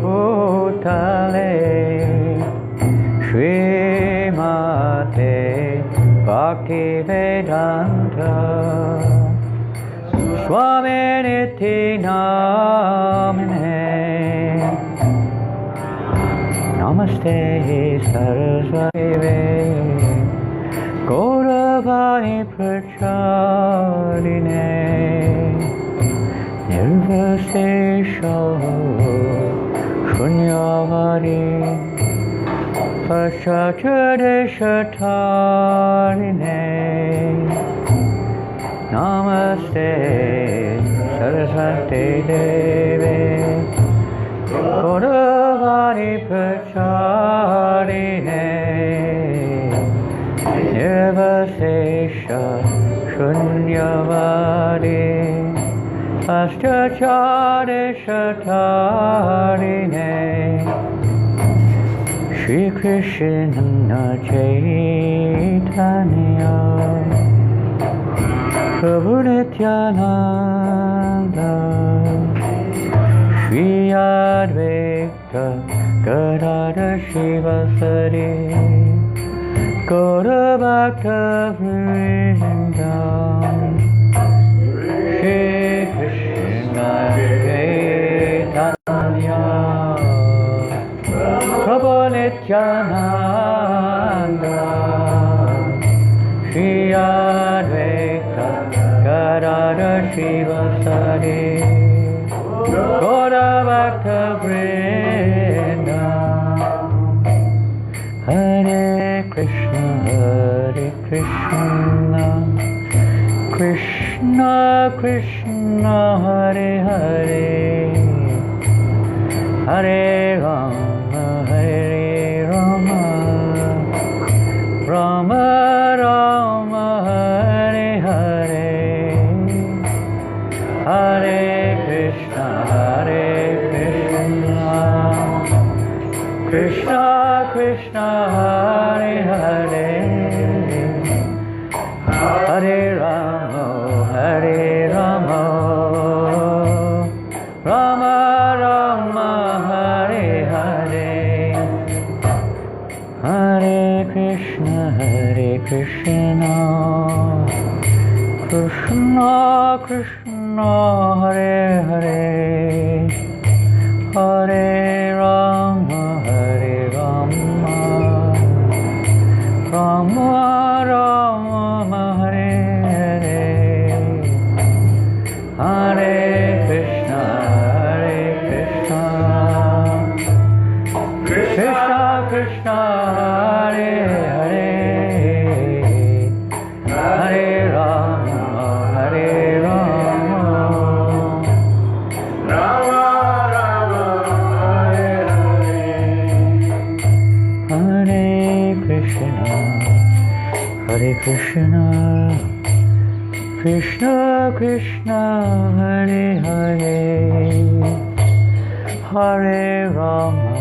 Bhutale Srimate Bhaktivedanta Swaminiti Namine Namaste Saraswati Gauravani Prachadine Nirvasesha Shunyavadi Paschachadeshatarine Namaste Saraswati Devi Gauravani Prachadine Nirvasesha Shunyavadi Paschachadeshatarine Shri Krishna Chaitanya Prabhu Nityananda Shri Advaita Gadadhar Shivasari Gaura Bhakta Vrindavan Shri Krishna Chaitanya Prabhu Nityananda Shri Advaita Gadadhar Shivasari Gaura Bhakta Vrinda Hare Krishna Krishna Krishna Hare Hare Hare Rama Rama Rama Hare Hare Hare Krishna Krishna Krishna Hare Hare Hare Rama Rama Rama Hare Hare Hare Krishna Krishna Krishna Hare Hare Hare Rama Rama Rama Hare Hare Hare Krishna Krishna Krishna Hare Hare Hare Rama Rama Rama Hare Hare Hare Krishna Krishna Krishna Hare Hare Hare Rama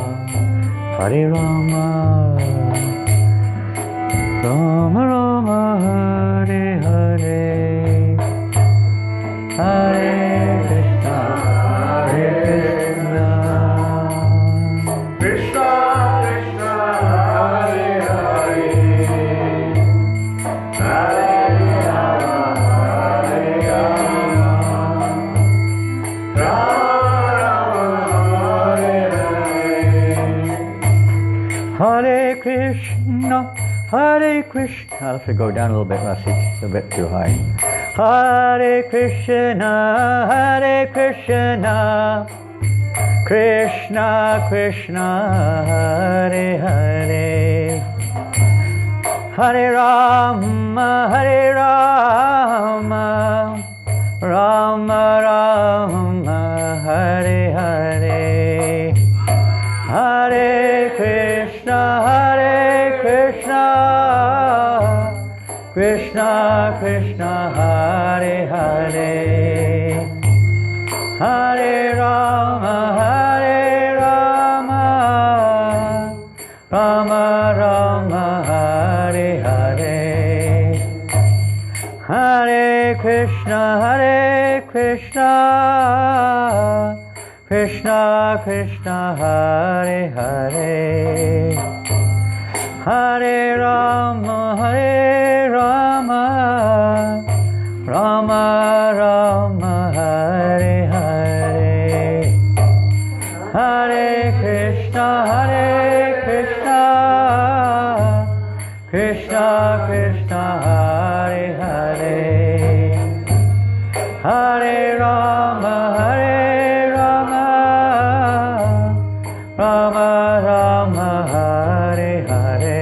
Rama Rama Hare Hare Hare Krishna Krishna Krishna Hare Hare Hare Hare Krishna. I'll have to go down a little bit, Rasi. It's a bit too high. Hare Krishna, Krishna Krishna, Hare Hare, Hare Rama, Rama Rama, Hare Hare, Hare Krishna, Krishna Krishna, Hare Hare, Hare Rama, Rama Rama, Hare Hare, Hare Krishna, Krishna Krishna Hare Hare Hare Rama Rama Rama Hare Hare Hare Krishna Krishna Krishna Hare Hare Hare Rama Rama Rama Hare Hare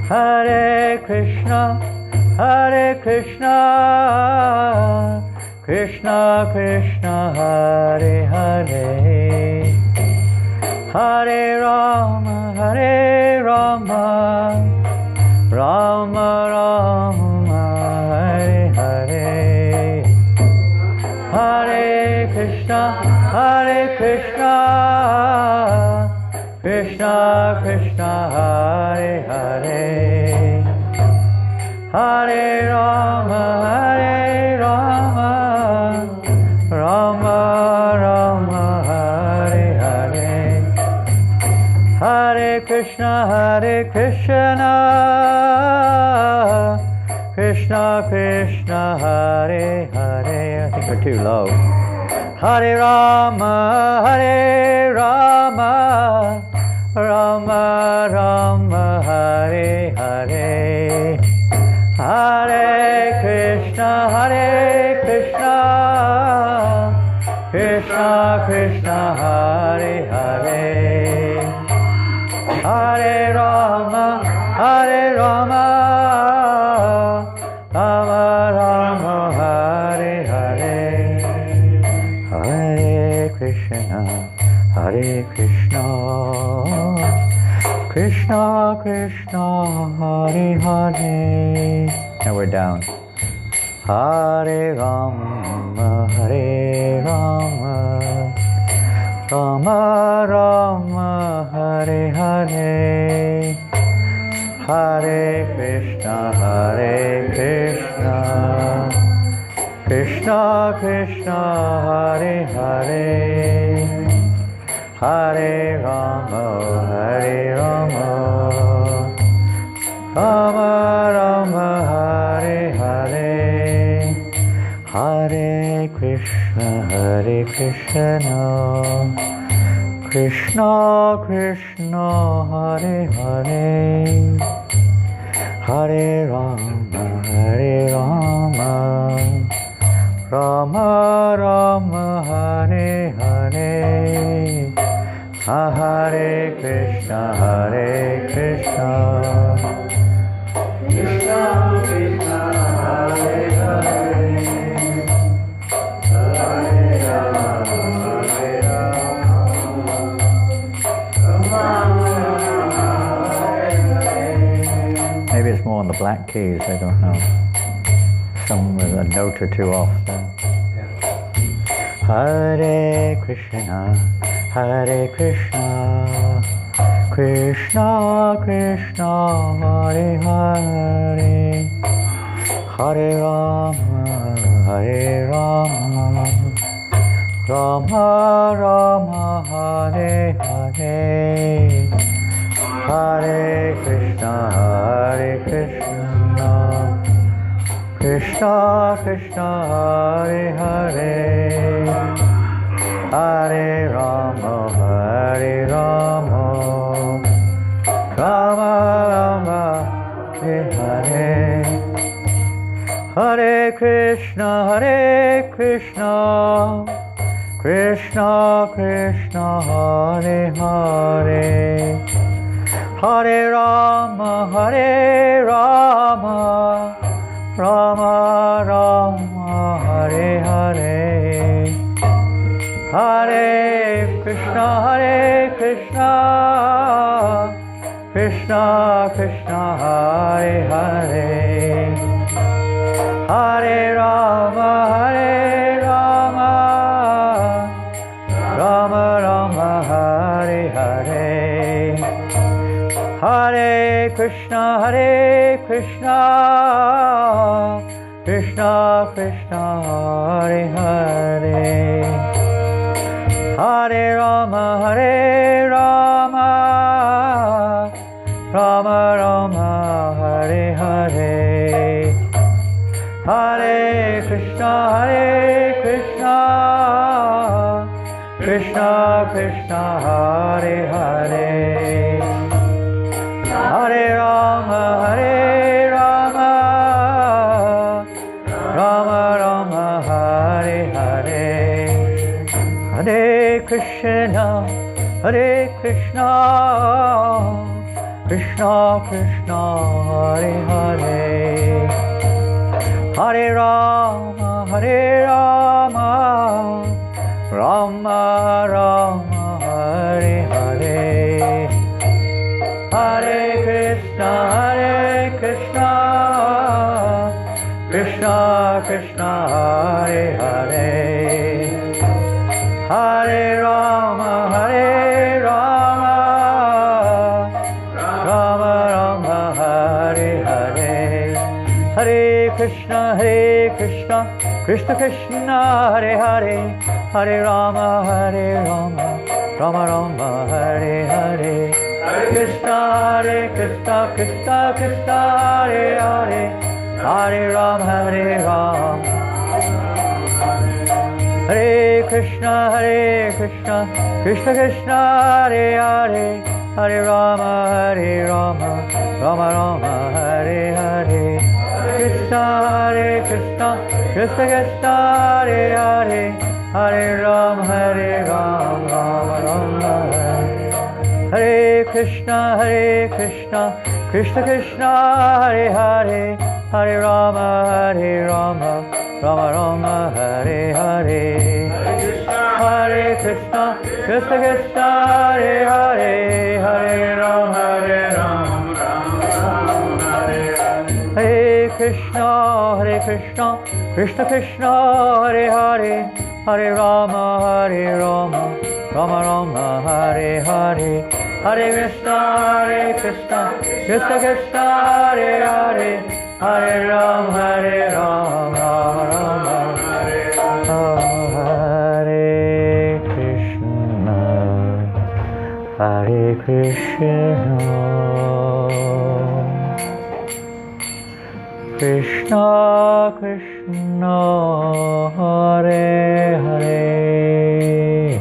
Hare Krishna Krishna Krishna Hare Hare Hare Rama Rama Rama Hare Hare Hare Krishna Krishna Krishna Hare Hare Hare Rama Rama Rama Hare Hare Hare Krishna Krishna Krishna Hare Hare. I think we're too low. Hare Rama Rama Rama Hare Hare Hare Krishna Krishna Krishna Hare Hare Hare Rama Rama Rama Hare Hare Hare Krishna Krishna Krishna Hare Hare. Now we're down. Hare Rama Rama Rama Hare Hare Hare Krishna Krishna Krishna Hare Hare Hare Rama Rama Rama Hare Hare Hare Krishna Krishna Krishna Hare Hare Hare Rama Rama Rama Hare Hare Hare Krishna Krishna Krishna Hare Hare Hare Rama Maybe it's more on the black keys, I don't know. Some with a note or two off there. Hare Krishna Krishna Krishna Hare Hare Hare Rama Rama Rama Hare Hare Hare Krishna Krishna Krishna Hare Hare Hare Rama Rama Rama Hare Hare Hare Krishna Krishna Krishna Hare Hare Hare Rama Rama Rama Hare Hare Hare Krishna Krishna Krishna Hare Hare Hare Rama Rama Rama Hare Hare Hare Krishna Krishna Krishna Hare Hare Hare Rama, Hare Rama, Rama Rama, Hare Hare. Hare Krishna, Krishna Krishna, Hare Hare. Hare Rama, Rama Rama, Hare Hare. Hare Krishna, Krishna Krishna, Hare Hare. Hare Rama, Rama Rama, Hare Hare. Hare Krishna, Krishna Krishna, Hare Hare. Hare Rama, Rama Rama, Hare Hare. Hare Krishna, Krishna Krishna, Hare Hare. Hare Rama, Rama Rama, Hare Hare. Hare Krishna, Krishna Krishna, Hare Hare. Hare Rama, Hare Krishna, Krishna Krishna, Hare Hare. Hare Rama, Rama Rama, Hare Hare. Krishna, Krishna Krishna, Hare Hare. Hare Rama, Rama Rama, Hare Krishna, Krishna Krishna, Hare Hare. Hare Rama, Rama Rama, Hare Hare. Hare Krishna, Krishna, Hare Hare. Hare Rama, Hare Krishna, Krishna Krishna, Hare Hare. Hare Rama, Rama Rama, Hare Hare. Hare Krishna, Krishna Krishna, Hare Hare. Hare Rama, Rama Rama, Hare Krishna, Hare Krishna, Krishna Krishna, Hare Hare.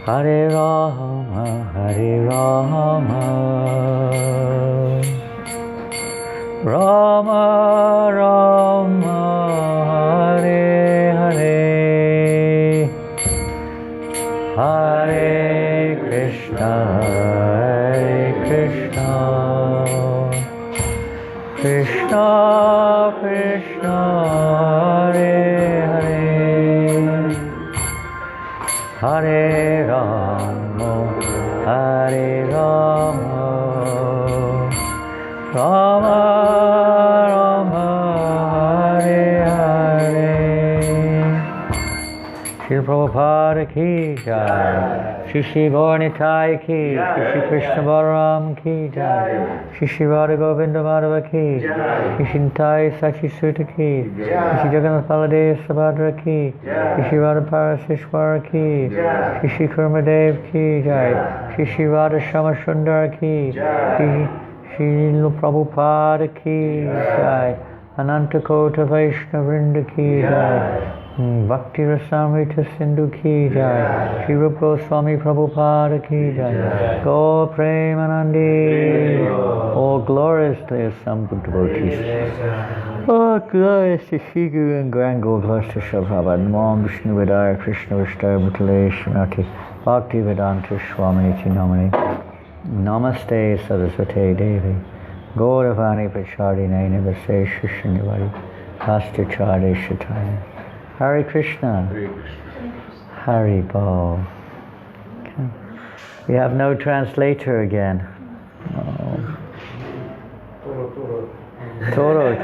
Hare Rama, Rama Rama, Hare Hare. Hare Krishna, Krishna Krishna, Hare Hare. Hare Rama, Rama Rama, Hare Hare. Shri Prabhupada ki jai. Shri Gaur Nitai ki, Shri Krishna Balaram ki jai. Shri Radha Govinda Madhava ki, Shri Nitai Sachi Sutta ki, Shri Jagannath Baladev Subhadra ki, Shri Radha Parasishwara ki, Shri Kurmadev ki jai. Shri Radha Shama Sundar ki, Shri Prabhupada ki jai. Ananta Kota Vaishnava Vrinda ki jai. Bhakti Rasamrita Sindhu ki jai. Shri Rupa Goswami Prabhupada ki jai. Go Premanandi. Oh, glorious to the assembled devotees. Oh, glorious to Shri Guru and Grand Glorious to Shri Prabhupada. Namo Vishnu Vidaya Krishna Vishnu Bhutale Srimati Bhakti Vedanta Swami Iti Namani. Namaste Saraswate Devi. Gauravani Prachardine Nivase Shishanivari. Hasta Chade Shataya. Hare Krishna. Hari Bol. Okay. We have no translator again. Oh. Toro.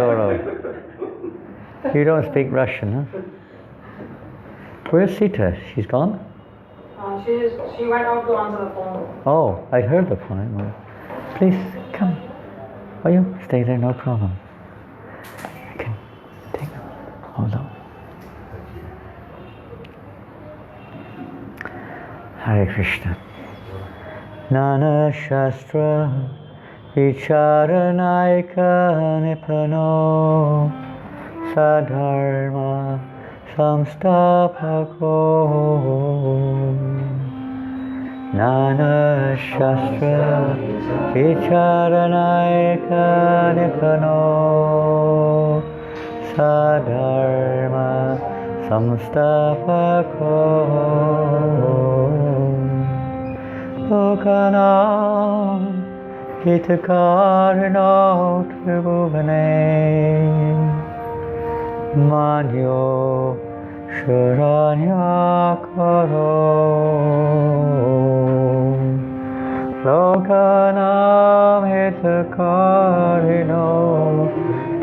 You don't speak Russian, huh? Where's Sita? She's gone? She went out to answer the phone. Oh, I heard the phone. Please, come. Oh, you stay there, no problem. I can take them. Hold on. Hare Krishna. Nana Shastra Vicharanaika Nipano Sadharma Samstapako Nana Shastra Vicharanaika Nipano Sadharma Samstapako Lokanam Hitakarino Tribhuvane Manyo Shuranyakaro Lokanam Hitakarino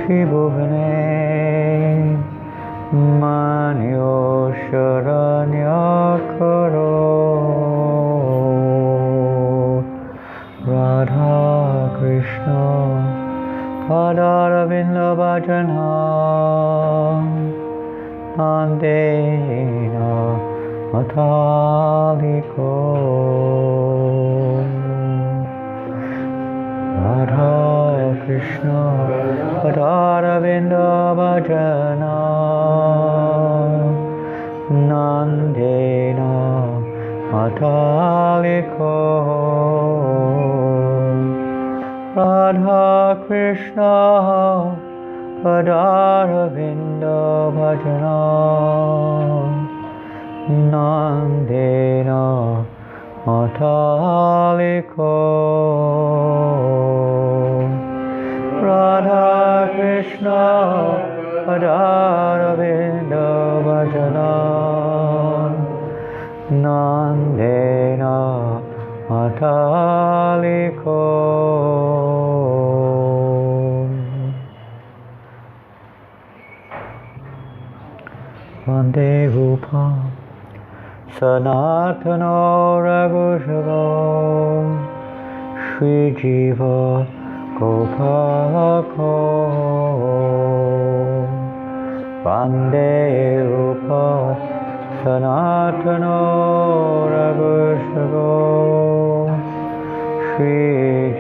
Tribhuvane Manyo Shuranyakaro Radha Krishna Padaravinda Bhajana Andena Mataliko Radha Krishna Padaravinda Bhajana Nandena Mataliko Radha Krishna Padaravinda Bhajana Nandena Mataliko Radha Krishna Padaravinda Bhajana Nandena Mataliko Vande Rupa Sanatano Raghushavo Shri Jiva Gopalako Vande Rupa Sanatano Raghushavo Shri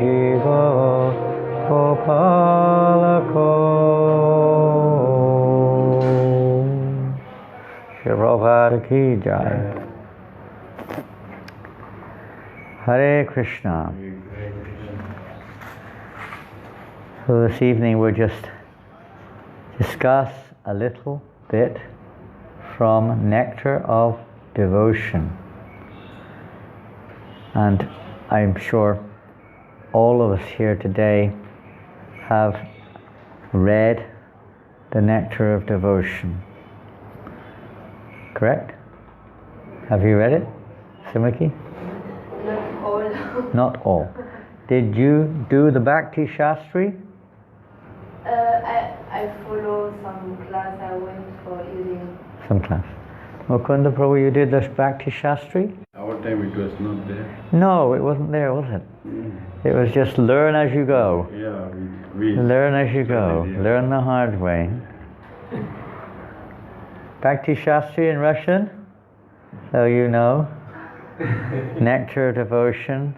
Jiva Gopalako Prabhupada ki jai. Hare Krishna. So this evening we'll just discuss a little bit from Nectar of Devotion. And I'm sure all of us here today have read the Nectar of Devotion. Correct? Have you read it, Simaki? Not all. Not all. Did you do the Bhakti Shastri? I follow some class. I went for evening. Some class. Mukunda Prabhu, you did the Bhakti Shastri? Our time it was not there. No, it wasn't there, was it? It was just learn as you go. Yeah, we Learn as you go. studied, yeah. Learn the hard way. Bhakti Shastri in Russian? So you know. Nectar of Devotion.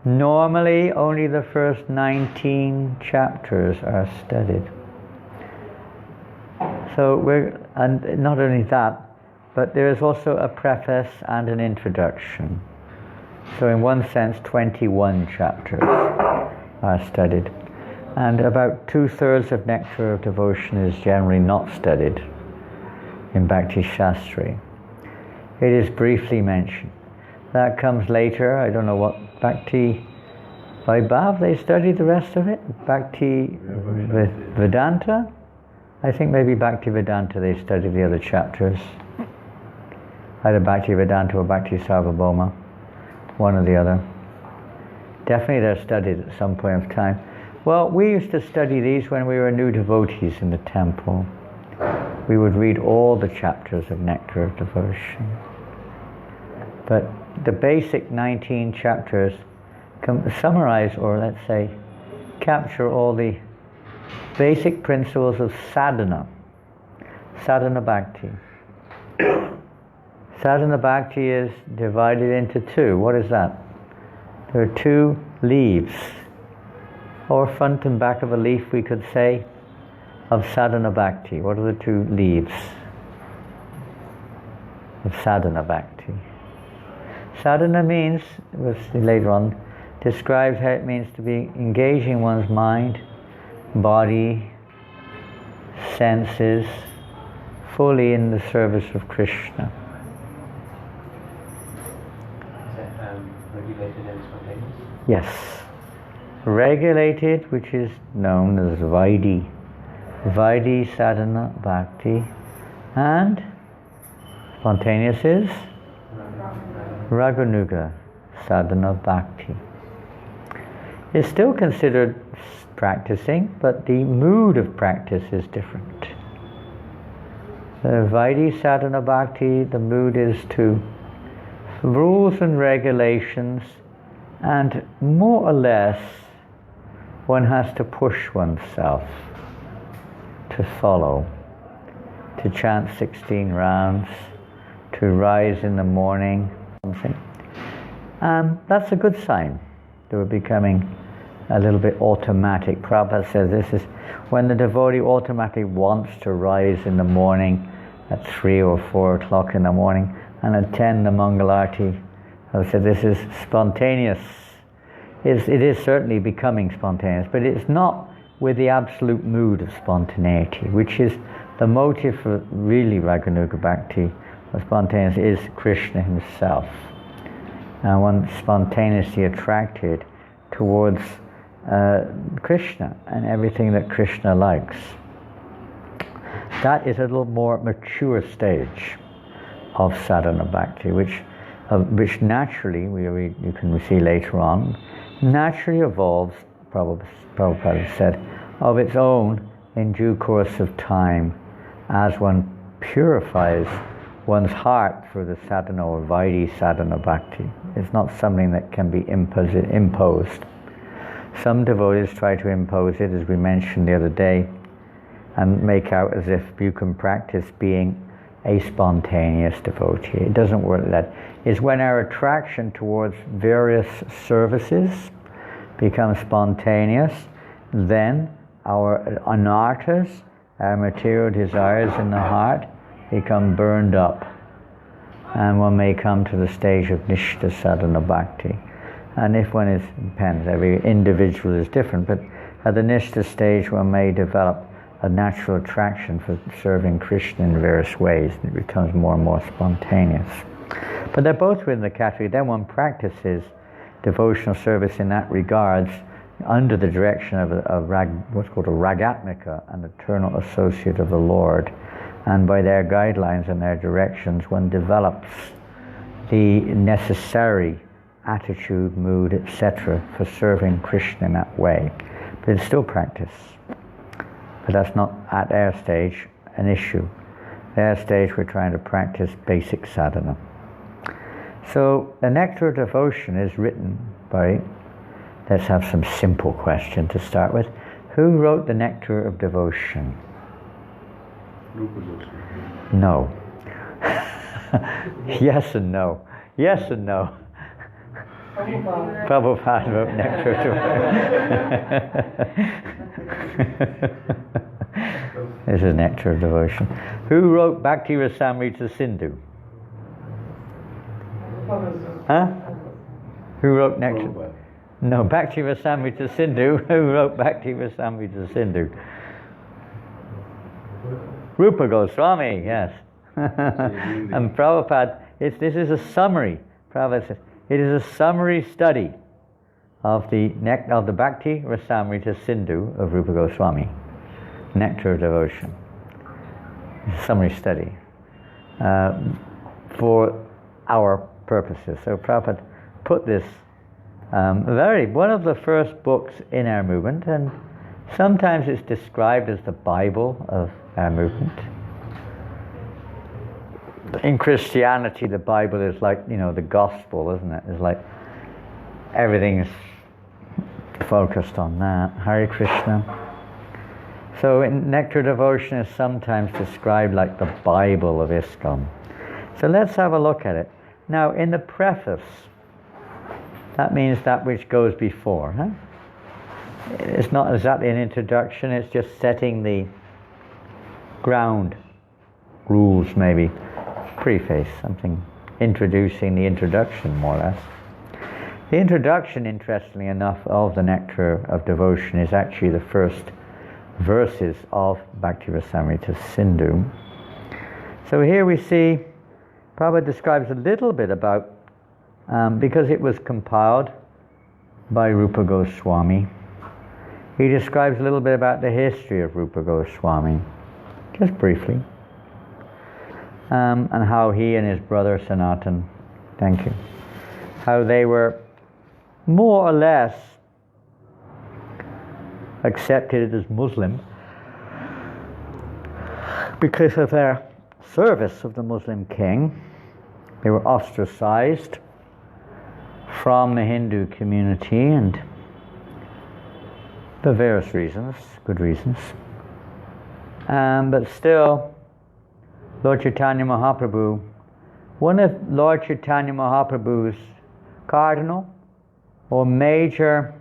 Normally only the first 19 chapters are studied. So and not only that, but there is also a preface and an introduction. So in one sense 21 chapters are studied. And about 2/3 of Nectar of Devotion is generally not studied in Bhakti Shastri. It is briefly mentioned. That comes later. I don't know what Bhakti Vaibhav, they study the rest of it. Bhakti Vedanta. I think maybe Bhakti Vedanta they study the other chapters. Either Bhakti Vedanta or Bhakti Sarvabhauma. One or the other. Definitely they're studied at some point of time. Well, we used to study these when we were new devotees in the temple. We would read all the chapters of Nectar of Devotion. But the basic 19 chapters summarize, or let's say, capture all the basic principles of sadhana, sadhana bhakti. Sadhana Bhakti is divided into two. What is that? There are two leaves, or front and back of a leaf, we could say, of Sadhana Bhakti. What are the two leaves of Sadhana Bhakti? Sadhana means, we'll see later on, describes how it means to be engaging one's mind, body, senses, fully in the service of Krishna. Is that regulated and spontaneous? Yes. Regulated, which is known as Vaidhi. Vaidhi Sadhana Bhakti. And spontaneous is Raganuga Sadhana Bhakti. It's still considered practicing, but the mood of practice is different. The Vaidhi Sadhana Bhakti, the mood is to rules and regulations, and more or less one has to push oneself to follow, to chant 16 rounds, to rise in the morning, something. That's a good sign that we're becoming a little bit automatic. Prabhupada says this is when the devotee automatically wants to rise in the morning at 3 or 4 o'clock in the morning and attend the Mangalarti. I said this is spontaneous. It is certainly becoming spontaneous, but it's not with the absolute mood of spontaneity, which is the motive for really Raganuga Bhakti, or spontaneous, is Krishna himself. And one spontaneously attracted towards Krishna and everything that Krishna likes. That is a little more mature stage of sadhana bhakti, which naturally, you can see later on, naturally evolves, Prabhupada said, of its own in due course of time, as one purifies one's heart through the sadhana or Vaidhi sadhana bhakti. It's not something that can be imposed. Some devotees try to impose it, as we mentioned the other day, and make out as if you can practice being a spontaneous devotee. It doesn't work like that. It's when our attraction towards various services becomes spontaneous, then our anarthas, our material desires in the heart, become burned up, and one may come to the stage of Nishta Sadhana Bhakti. And if one is, depends, every individual is different, but at the Nishta stage one may develop a natural attraction for serving Krishna in various ways, and it becomes more and more spontaneous. But they're both within the category. Then one practices devotional service in that regards under the direction of what's called a ragatmika, an eternal associate of the Lord. And by their guidelines and their directions, one develops the necessary attitude, mood, etc. for serving Krishna in that way. But it's still practice. But that's not at our stage an issue. At our stage we're trying to practice basic sadhana. So the Nectar of Devotion is written by, let's have some simple question to start with. Who wrote the Nectar of Devotion? No. Yes and no. Yes and no. Prabhupada wrote Nectar of Devotion. This is Nectar of Devotion. Who wrote Bhakti Rasamrita Sindhu? Huh? Who wrote Nectar? No, Bhakti Rasamrita Sindhu. Who wrote Bhakti Rasamrita Sindhu? Rupa Goswami, yes. And Prabhupada, this is a summary. Prabhupada says, it is a summary study of the Bhakti Rasamrita Sindhu of Rupa Goswami. Nectar of Devotion. It's a summary study for our purposes. So Prabhupada put this one of the first books in our movement, and sometimes it's described as the Bible of our movement. In Christianity, the Bible is like, the gospel, isn't it? It's like everything's focused on that. Hare Krishna. So Nectar Devotion is sometimes described like the Bible of ISKCON. So let's have a look at it. Now, in the preface, that means that which goes before. Huh? It's not exactly an introduction, it's just setting the ground rules, maybe. Preface, something introducing the introduction, more or less. The introduction, interestingly enough, of the Nectar of Devotion is actually the first verses of Bhakti-rasamrita Sindhu. So here we see, Prabhupada describes a little bit about, because it was compiled by Rupa Goswami, he describes a little bit about the history of Rupa Goswami, just briefly, and how he and his brother Sanatan, thank you, how they were more or less accepted as Muslim because of their service of the Muslim king. They were ostracized from the Hindu community, and for various reasons, good reasons. But still, Lord Chaitanya Mahaprabhu, one of Lord Chaitanya Mahaprabhu's cardinal or major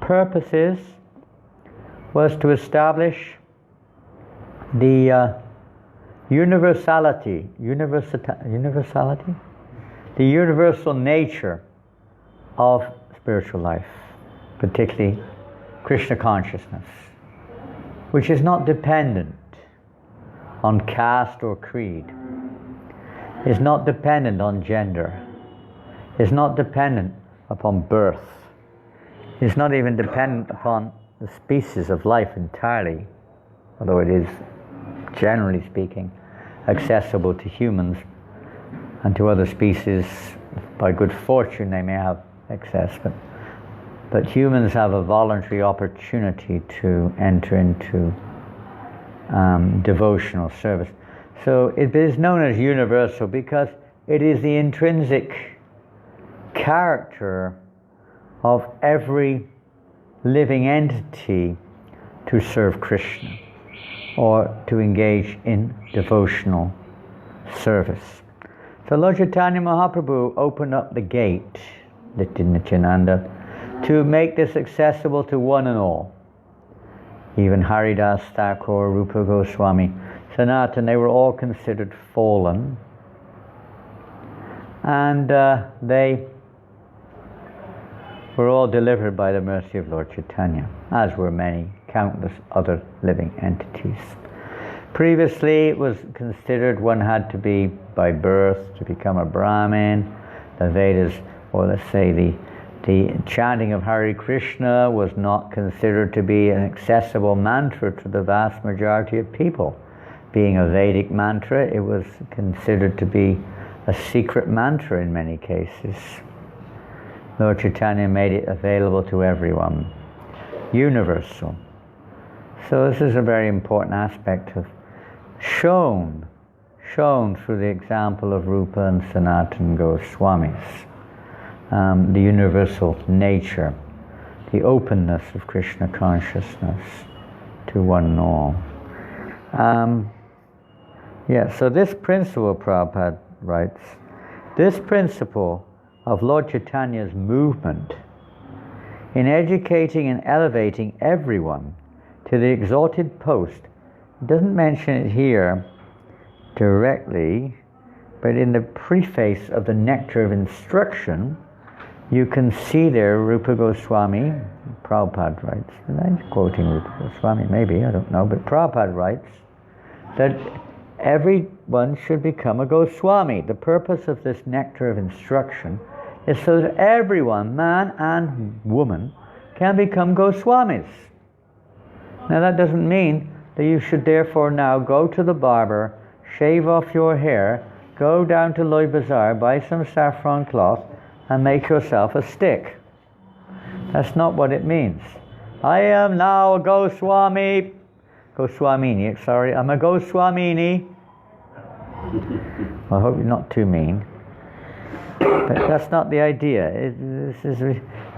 purposes was to establish the universality, the universal nature of spiritual life, particularly Krishna consciousness, which is not dependent on caste or creed, is not dependent on gender, is not dependent upon birth, is not even dependent upon the species of life entirely, although it is, generally speaking, accessible to humans, and to other species, by good fortune, they may have access, but humans have a voluntary opportunity to enter into devotional service. So it is known as universal because it is the intrinsic character of every living entity to serve Krishna or to engage in devotional service. So Lord Chaitanya Mahaprabhu opened up the gate, Nityananda, to make this accessible to one and all. Even Haridas Thakur, Rupa Goswami, Sanatan, they were all considered fallen, and they were all delivered by the mercy of Lord Chaitanya, as were many, countless other living entities. Previously, it was considered one had to be by birth to become a Brahmin. The Vedas, or let's say the chanting of Hare Krishna was not considered to be an accessible mantra to the vast majority of people. Being a Vedic mantra, it was considered to be a secret mantra in many cases. Lord Chaitanya made it available to everyone, universal. So this is a very important aspect of shown through the example of Rupa and Sanatan Goswamis. The universal nature, the openness of Krishna consciousness to one and all. So this principle, Prabhupada writes, this principle of Lord Chaitanya's movement in educating and elevating everyone to the exalted post, doesn't mention it here directly, but in the preface of the Nectar of Instruction, you can see there Rupa Goswami, Prabhupada writes, and I'm quoting Rupa Goswami, maybe, I don't know, but Prabhupada writes that everyone should become a Goswami. The purpose of this Nectar of Instruction is so that everyone, man and woman, can become Goswamis. Now that doesn't mean that you should therefore now go to the barber, shave off your hair, go down to Loy Bazaar, buy some saffron cloth, and make yourself a stick. That's not what it means. I am now a Goswamini, I'm a Goswamini. I hope you're not too mean. But that's not the idea. This is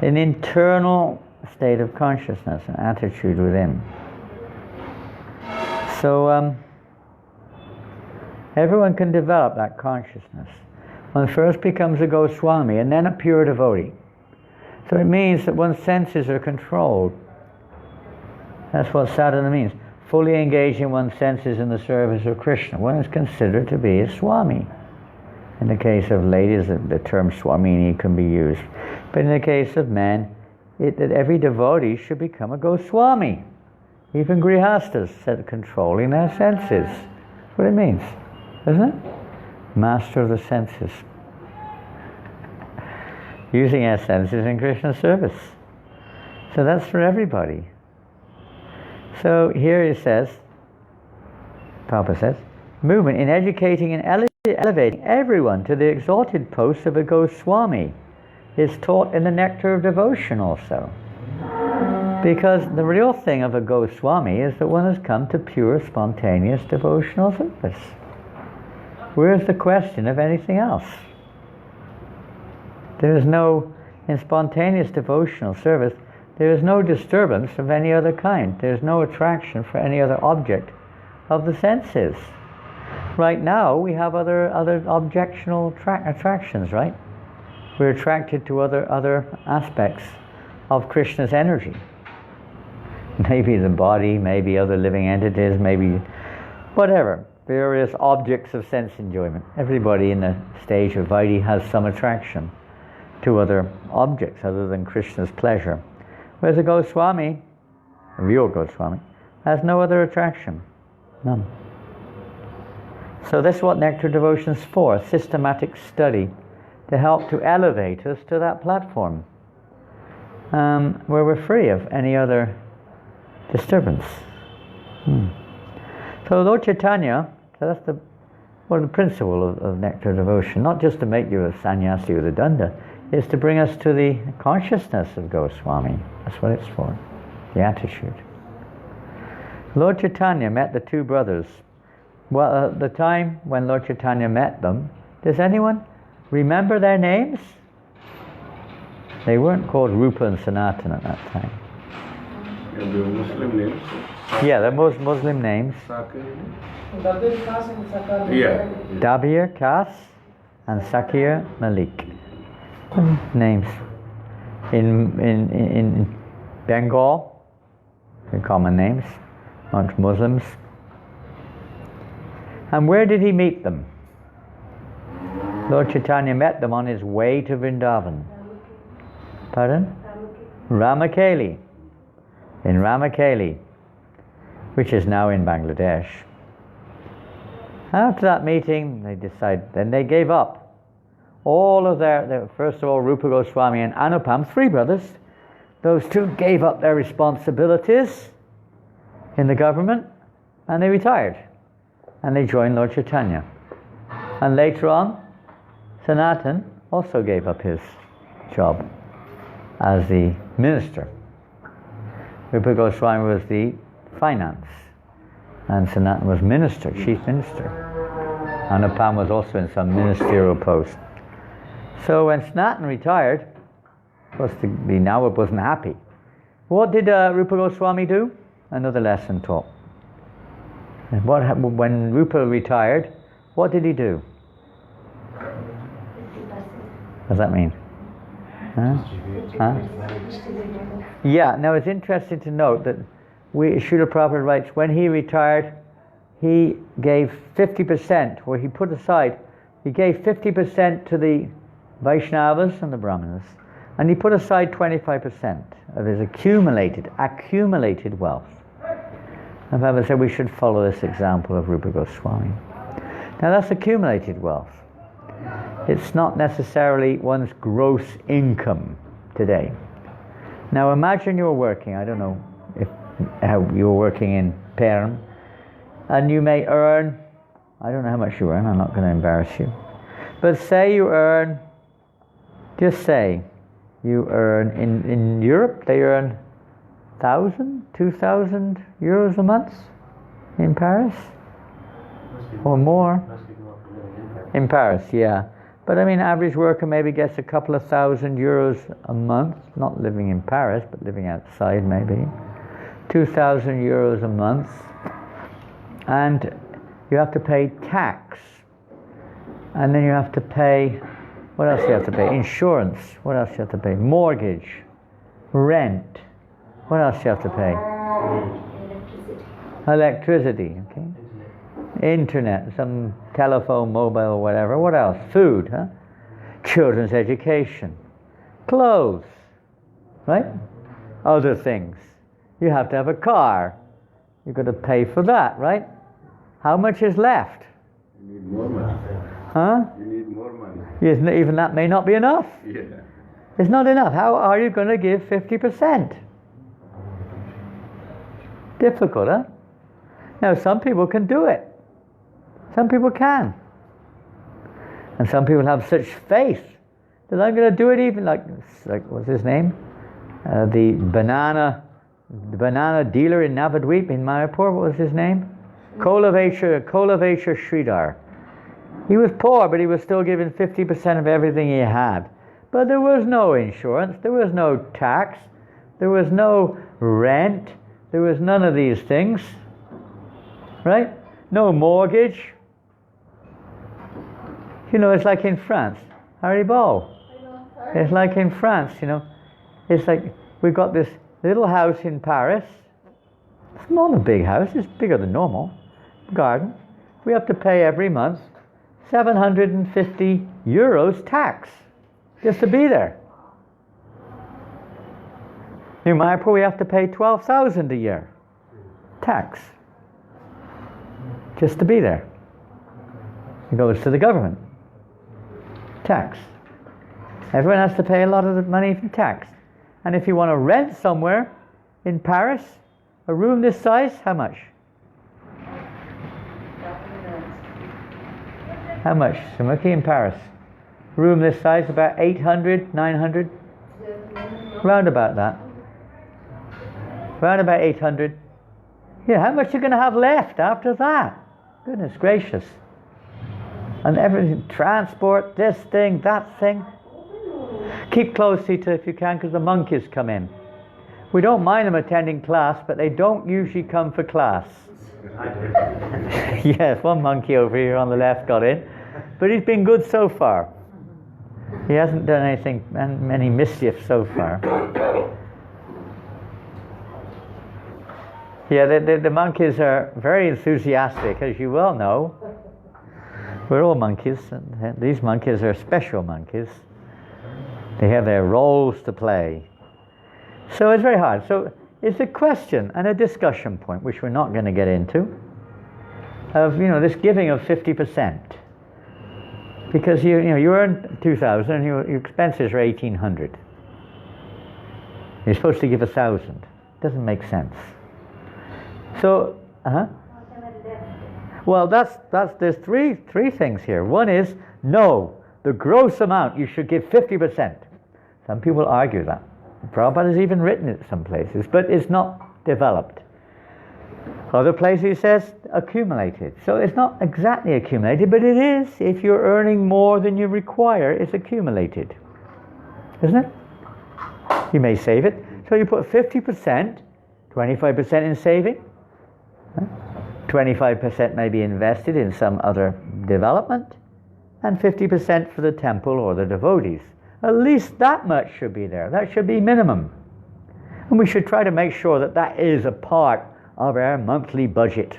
an internal state of consciousness, an attitude within. So Everyone can develop that consciousness. One first becomes a Goswami and then a pure devotee. So it means that one's senses are controlled. That's what sadhana means. Fully engaging one's senses in the service of Krishna. One is considered to be a Swami. In the case of ladies, the term Swamini can be used. But in the case of men, that every devotee should become a Goswami. Even Grihastas said controlling their senses. That's what it means, isn't it? Master of the senses. Using our senses in Krishna's service. So that's for everybody. So here it says, Prabhupada says, movement in educating and elevating everyone to the exalted post of a Goswami is taught in the Nectar of Devotion also. Because the real thing of a Goswami is that one has come to pure, spontaneous devotional service. Where's the question of anything else? There is no, in spontaneous devotional service, there is no disturbance of any other kind. There is no attraction for any other object of the senses. Right now, we have other objectional attractions, right? We're attracted to other aspects of Krishna's energy. Maybe the body, maybe other living entities, maybe whatever. Various objects of sense enjoyment. Everybody in the stage of Vaidhi has some attraction to other objects other than Krishna's pleasure. Whereas a Goswami, a real Goswami, has no other attraction. None. So that's what Nectar Devotion is for, a systematic study to help to elevate us to that platform where we're free of any other disturbance. So Lord Chaitanya, so that's the principle of Nectar Devotion, not just to make you a sannyasi with a danda, is to bring us to the consciousness of Goswami. That's what it's for, the attitude. Lord Chaitanya met the two brothers. Well, at the time when Lord Chaitanya met them, does anyone remember their names? They weren't called Rupa and Sanatan at that time. Yeah, they were Muslim names. Yeah, they're most Muslim names. Yeah. Dabir Kas and Sakir Malik. Names. In Bengal, they're common names amongst Muslims. And where did he meet them? Lord Chaitanya met them on his way to Vrindavan. Pardon? Ramakeli. In Ramakeli, which is now in Bangladesh. After that meeting, then they gave up all of their first of all, Rupa Goswami and Anupam, three brothers, those two gave up their responsibilities in the government and they retired. And they joined Lord Chaitanya. And later on, Sanatan also gave up his job as the minister. Rupa Goswami was the finance, and Sanatan was minister, chief minister. Anupam was also in some ministerial post. So when Sanatan retired, of course the Nawab wasn't happy. What did Rupa Goswami do? Another lesson taught. And when Rupa retired, what did he do? What does that mean? Huh? Yeah, now it's interesting to note that Srila Prabhupada writes, when he retired, he gave 50%, where he put aside, he gave 50% to the Vaishnavas and the Brahmanas, and he put aside 25% of his accumulated wealth. And Prabhupada said we should follow this example of Rupa Goswami. Now that's accumulated wealth. It's not necessarily one's gross income today. Now imagine you're working, I don't know how you're working in Perm, and you may earn, I don't know how much you earn, I'm not going to embarrass you, but say you earn, just say you earn, in Europe they earn 1,000, 2,000 euros a month in Paris, or more. In Paris, yeah. But I mean, average worker maybe gets a couple of thousand euros a month, not living in Paris, but living outside maybe. 2,000 euros a month. And You have to pay tax. And then you have to pay, what else do you have to pay? Insurance. What else do you have to pay? Mortgage. Rent. What else do you have to pay? Electricity. Okay. Internet. Some telephone, mobile, whatever. What else? Food. Huh? Children's education. Clothes. Right? Other things. You have to have a car. You've got to pay for that, right? How much is left? You need more money. Huh? You need more money. Yes, even that may not be enough. Yeah. It's not enough. How are you going to give 50%? Difficult, huh? Now, some people can do it. Some people can. And some people have such faith that I'm going to do it even like what's his name? The banana dealer in Navadweep in Mayapur, what was his name? Kolavesha Sridhar. He was poor, but he was still given 50% of everything he had. But there was no insurance, there was no tax, there was no rent, there was none of these things. Right? No mortgage. You know, it's like in France. Haribo. It's like in France, you know. It's like we've got this little house in Paris. It's not a big house, it's bigger than normal. Garden. We have to pay every month 750 euros tax just to be there. In Mayapur we have to pay 12,000 a year tax just to be there. It goes to the government. Tax. Everyone has to pay a lot of the money for tax. And if you want to rent somewhere in Paris, a room this size, how much? How much? Sumaki in Paris. Room this size, about 800, 900? Round about that. Round about 800. Yeah, how much are you going to have left after that? Goodness gracious. And everything, transport, this thing, that thing. Keep close, Sita, if you can, because the monkeys come in. We don't mind them attending class, but they don't usually come for class. Yes, one monkey over here on the left got in, but he's been good so far. He hasn't done any mischief so far. Yeah, the monkeys are very enthusiastic, as you well know. We're all monkeys, and these monkeys are special monkeys. They have their roles to play. So it's very hard. So it's a question and a discussion point, which we're not going to get into, of this giving of 50%. Because you earn 2,000 and your expenses are 1,800. You're supposed to give 1,000. Doesn't make sense. So, well, there's three things here. One is, no, the gross amount, you should give 50%. Some people argue that. Prabhupada has even written it some places, but it's not developed. Other places he says accumulated. So it's not exactly accumulated, but it is. If you're earning more than you require, it's accumulated. Isn't it? You may save it. So you put 50%, 25% in saving, 25% may be invested in some other development, and 50% for the temple or the devotees. At least that much should be there. That should be minimum. And we should try to make sure that that is a part of our monthly budget,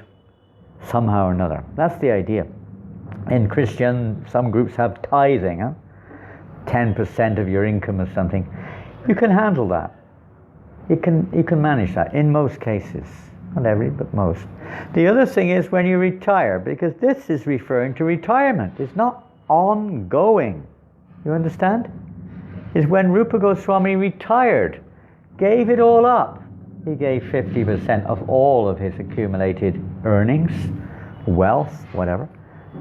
somehow or another. That's the idea. In Christian, some groups have tithing, 10% of your income or something. You can handle that. You can manage that in most cases. Not every, but most. The other thing is when you retire, because this is referring to retirement. It's not ongoing. You understand? Is when Rupa Goswami retired, gave it all up. He gave 50% of all of his accumulated earnings, wealth, whatever,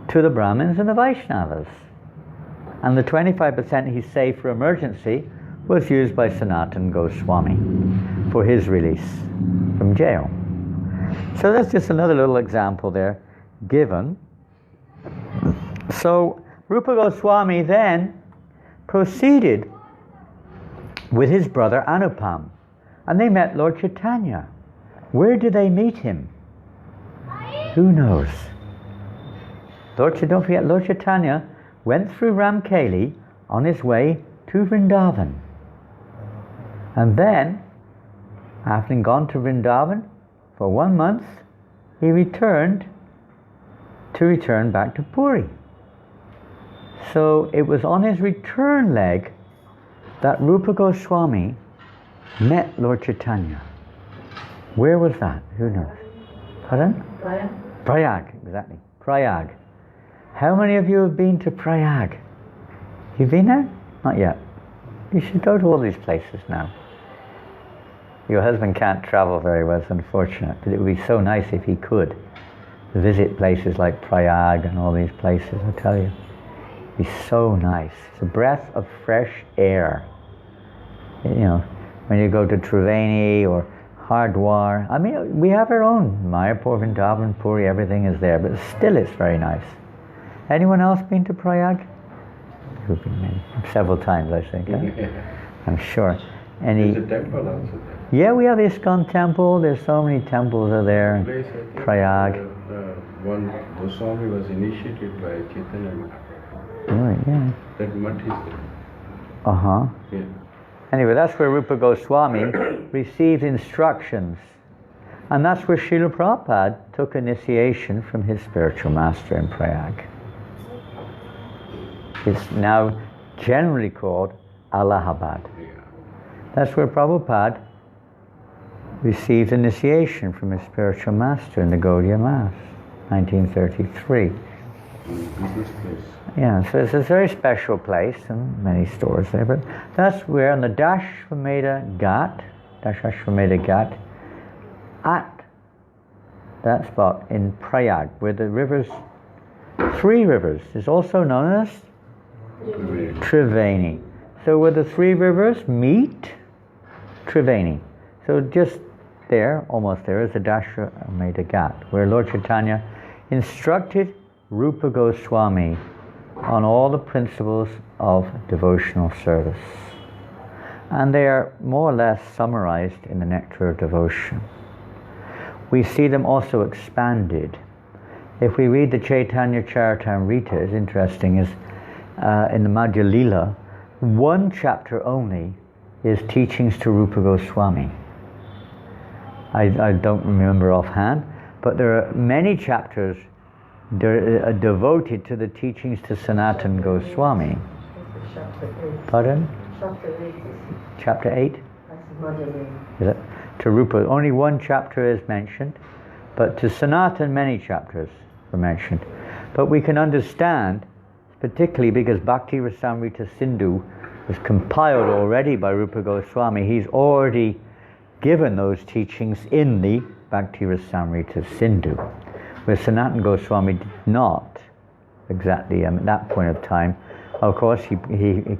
to the Brahmins and the Vaishnavas. And the 25% he saved for emergency was used by Sanatana Goswami for his release from jail. So that's just another little example there given. So Rupa Goswami then proceeded with his brother Anupam, and they met Lord Chaitanya. Where did they meet him? Who knows? Don't forget, Lord Chaitanya went through Ramkeli on his way to Vrindavan. And then, having gone to Vrindavan for 1 month, he returned back to Puri. So it was on his return leg that Rupa Goswami met Lord Chaitanya. Where was that? Who knows? Pardon? Prayag, exactly. Prayag. How many of you have been to Prayag? You've been there? Not yet. You should go to all these places now. Your husband can't travel very well, it's unfortunate, but it would be so nice if he could visit places like Prayag and all these places, I tell you. It'd be so nice. It's a breath of fresh air. You know, when you go to Triveni or Hardwar, I mean, we have our own. Mayapur, Vrindavan, Puri, everything is there, but still it's very nice. Anyone else been to Prayag? You've been many, several times, I think. Huh? I'm sure. There's a temple also there. Yeah, we have ISKCON temple. There's so many temples are there. Place, I think, Prayag. One Goswami was initiated by Chaitanya Mahaprabhu. Right, yeah. That mutt is there. Uh-huh. Yeah. Anyway, that's where Rupa Goswami received instructions. And that's where Srila Prabhupada took initiation from his spiritual master in Prayag. It's now generally called Allahabad. Yeah. That's where Prabhupada received initiation from his spiritual master in the Gaudiya Mass, 1933. This place. Yeah, so it's a very special place and many stores there, but that's where on the Dashvamedha Ghat, at that spot in Prayag, where the rivers, 3 rivers, is also known as Triveni. So where the 3 rivers meet, Triveni. So just there, almost there, is the Dashvamedha Ghat, where Lord Chaitanya instructed Rupa Goswami on all the principles of devotional service. And they are more or less summarized in the Nectar of Devotion. We see them also expanded. If we read the Chaitanya Charitamrita, it's interesting, is in the Madhya Lila, 1 chapter only is teachings to Rupa Goswami. I don't remember offhand, but there are many chapters devoted to the teachings to Sanatana Goswami. Pardon? Chapter 8? Is it? To Rupa, only 1 chapter is mentioned, but to Sanatana many chapters were mentioned. But we can understand, particularly because Bhakti Rasamrita Sindhu was compiled already by Rupa Goswami. He's already given those teachings in the Bhakti Rasamrita Sindhu, where Sanatana Goswami did not exactly at that point of time. Of course, he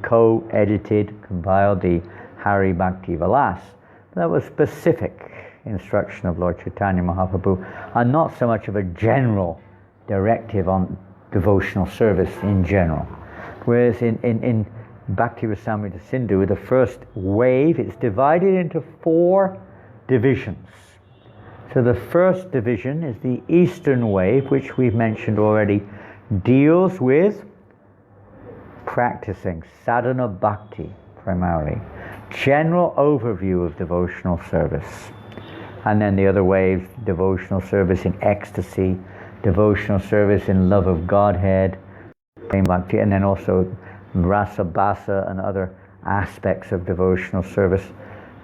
co-edited, compiled the Hari Bhakti Vilas. That was specific instruction of Lord Chaitanya Mahaprabhu, and not so much of a general directive on devotional service in general. Whereas in Bhakti Rasamrita Sindhu, the first wave, it's divided into 4 divisions. So the first division is the Eastern wave, which we've mentioned already, deals with practicing sadhana bhakti primarily. General overview of devotional service. And then the other waves, devotional service in ecstasy, devotional service in love of Godhead, bhakti, and then also rasa basa and other aspects of devotional service,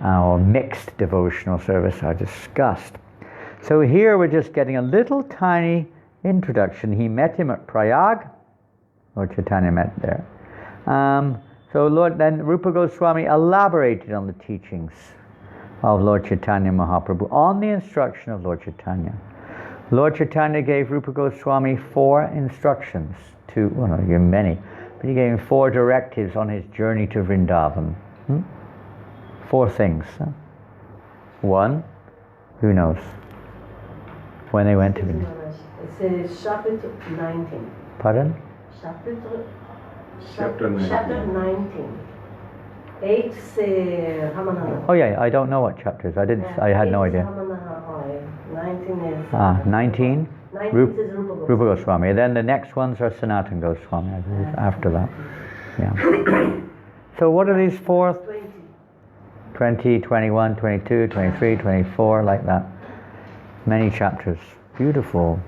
or mixed devotional service are discussed. So here we're just getting a little tiny introduction. He met him at Prayag. Lord Chaitanya met there. So then Rupa Goswami elaborated on the teachings of Lord Chaitanya Mahaprabhu on the instruction of Lord Chaitanya. Lord Chaitanya gave Rupa Goswami 4 instructions he gave many, but he gave him 4 directives on his journey to Vrindavan. 4 things. 1, who knows? When they went to Vrindavan. It's chapter 19. Pardon? Chapter 19. Chapter 19. 8 say Ramana. Oh yeah, I don't know what chapters. I had no idea. 19 is... 19? 19th is Rupa Goswami. Rupa Goswami. And then the next ones are Sanatana Goswami, I believe, after that. Yeah. So what are these four? 20, 21, 22, 23, 24, like that. Many chapters. Beautiful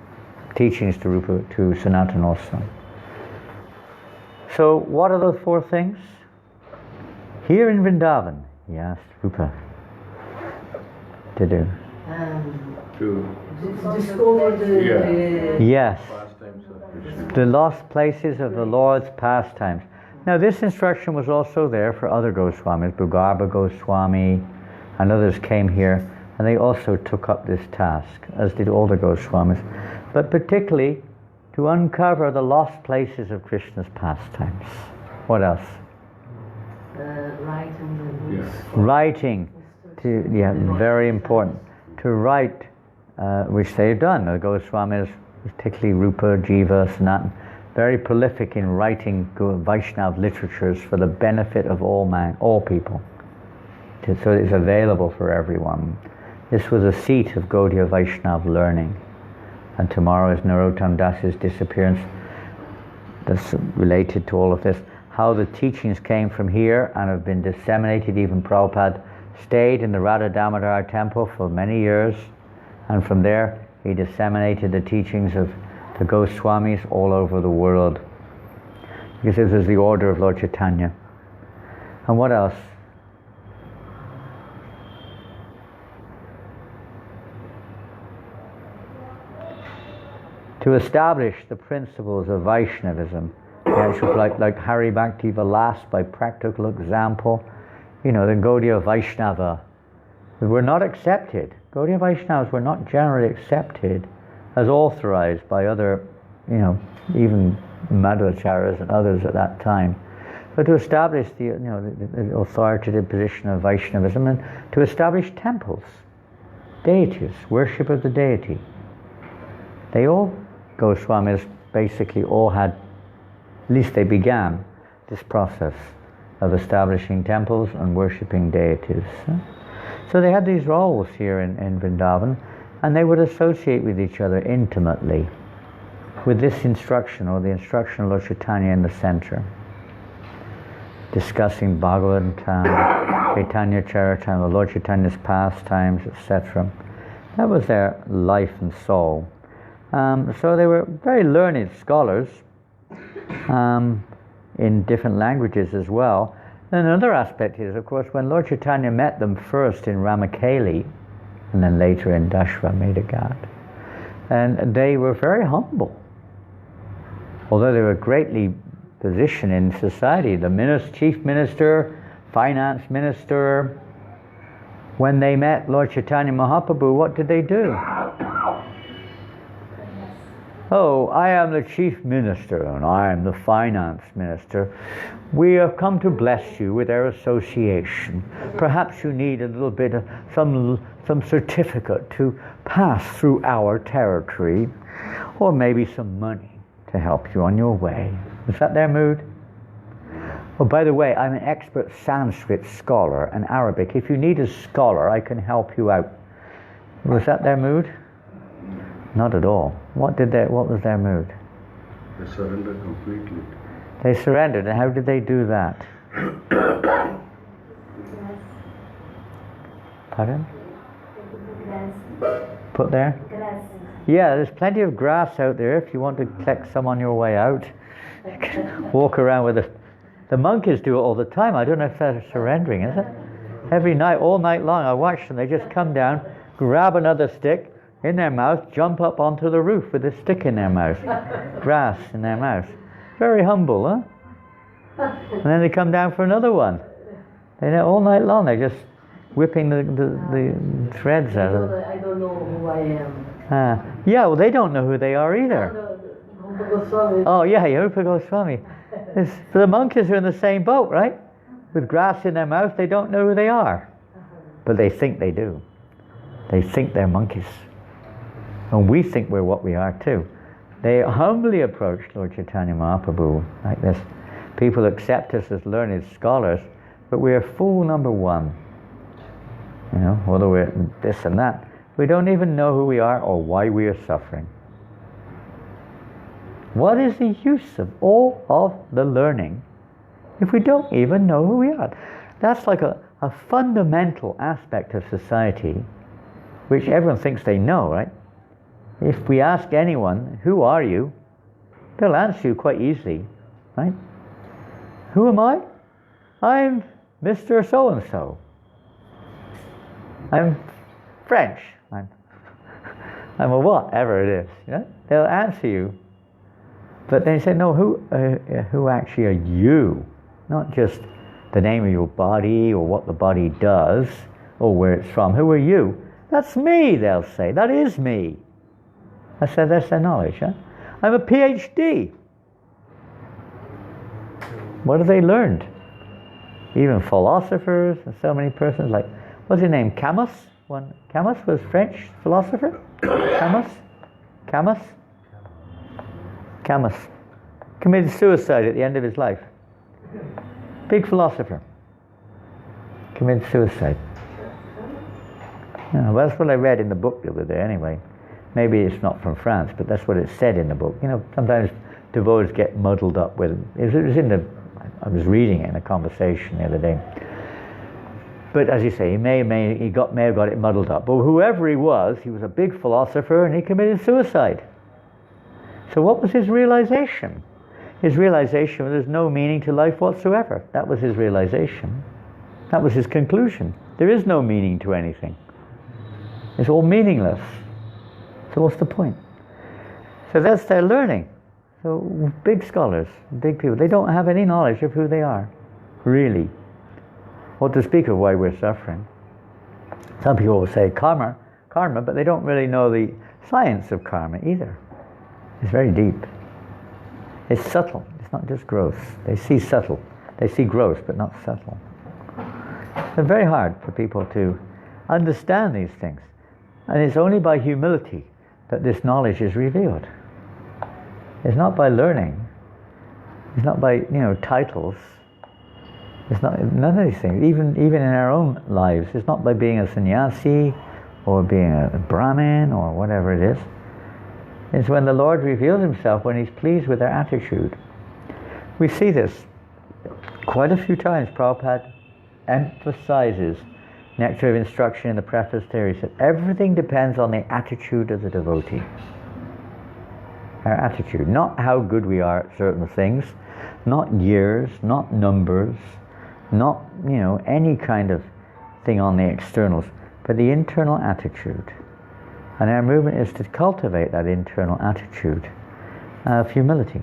teachings to Sanatana also. So what are those four things? Here in Vrindavan, he asked Rupa to do. To Discover the Yes, pastimes of Krishna. the lost places of the Lord's pastimes. Now this instruction was also there for other Goswamis. Bhugarbha Goswami and others came here and they also took up this task, as did all the Goswamis. But particularly to uncover the lost places of Krishna's pastimes. What else? writing the books. Writing, very important. To write, which they've done. The Goswamis, particularly Rupa, Jiva, Sanatana, very prolific in writing Vaishnava literatures for the benefit of all people. So it's available for everyone. This was a seat of Gaudiya Vaishnava learning. And tomorrow is Narottam Das's disappearance. That's related to all of this. How the teachings came from here and have been disseminated. Even Prabhupada stayed in the Radha Damodar temple for many years, and from there he disseminated the teachings of the Goswamis all over the world, because this is the order of Lord Chaitanya. And what else? To establish the principles of Vaishnavism, like Hari Bhakti Vilas, by practical example. The Gaudiya Vaishnava were not accepted. Gaudiya Vaishnavas were not generally accepted as authorized by other, even Madhvacharyas and others at that time. But to establish the authoritative position of Vaishnavism and to establish temples, deities, worship of the deity. Goswamis basically all had, at least they began this process of establishing temples and worshipping deities. So they had these roles here in Vrindavan, and they would associate with each other intimately with this instruction, or the instruction of Lord Chaitanya in the center, discussing Bhagavatam, Chaitanya Charitamrita, Lord Chaitanya's pastimes, etc. That was their life and soul. So they were very learned scholars in different languages as well. And another aspect is, of course, when Lord Chaitanya met them first in Ramakeli and then later in Dashramedha Ghat, and they were very humble. Although they were greatly positioned in society, the chief minister, finance minister, when they met Lord Chaitanya Mahaprabhu, what did they do? Oh, I am the chief minister and I am the finance minister. We have come to bless you with our association. Perhaps you need a little bit of some certificate to pass through our territory, or maybe some money to help you on your way. Was that their mood? Oh, by the way, I'm an expert Sanskrit scholar and Arabic. If you need a scholar, I can help you out. Was that their mood? Not at all. What was their mood? They surrendered completely. They surrendered, and how did they do that? Pardon? Put there? Yeah, there's plenty of grass out there if you want to collect some on your way out. Walk around with it. The monkeys do it all the time. I don't know if they're surrendering, is it? Every night, all night long, I watch them. They just come down, grab another stick in their mouth, jump up onto the roof with a stick in their mouth. Grass in their mouth. Very humble, huh? And then they come down for another one. All night long, they're just whipping the threads out of it. I don't know who I am. Yeah, well, they don't know who they are either. Oh, yeah, Rupa Goswami. So the monkeys are in the same boat, right? With grass in their mouth, they don't know who they are. But they think they do. They think they're monkeys. And we think we're what we are too. They humbly approached Lord Chaitanya Mahaprabhu like this. People accept us as learned scholars, but we are fool number one. Although we're this and that, we don't even know who we are or why we are suffering. What is the use of all of the learning if we don't even know who we are? That's like a fundamental aspect of society which everyone thinks they know, right? If we ask anyone, who are you? They'll answer you quite easily, right? Who am I? I'm Mr. So-and-so. I'm French. I'm a whatever it is. You know? They'll answer you. But they say, no, who actually are you? Not just the name of your body or what the body does or where it's from. Who are you? That's me, they'll say. That is me. I said, that's their knowledge. Huh? I'm a PhD. What have they learned? Even philosophers and so many persons like, what's his name? Camus? Camus was French philosopher? Camus committed suicide at the end of his life. Big philosopher. Committed suicide. Yeah, well, that's what I read in the book the other day anyway. Maybe it's not from France, but that's what it said in the book. You know, sometimes devotees get muddled up with it. I was reading it in a conversation the other day. But as you say, he may have got it muddled up. But whoever he was a big philosopher and he committed suicide. So what was his realization? His realization was there's no meaning to life whatsoever. That was his realization. That was his conclusion. There is no meaning to anything. It's all meaningless. So what's the point? So that's their learning. So big scholars, big people, they don't have any knowledge of who they are, really. What to speak of why we're suffering. Some people will say karma, but they don't really know the science of karma either. It's very deep. It's subtle. It's not just gross. They see subtle. They see gross, but not subtle. It's very hard for people to understand these things. And it's only by humility that this knowledge is revealed. It's not by learning. It's not by, titles. It's not none of these things. Even in our own lives, it's not by being a sannyasi or being a Brahmin or whatever it is. It's when the Lord reveals himself, when he's pleased with our attitude. We see this quite a few times. Prabhupada emphasizes Nectar of Instruction in the preface there. He said, everything depends on the attitude of the devotee. Our attitude, not how good we are at certain things, not years, not numbers, not, any kind of thing on the externals, but the internal attitude. And our movement is to cultivate that internal attitude of humility,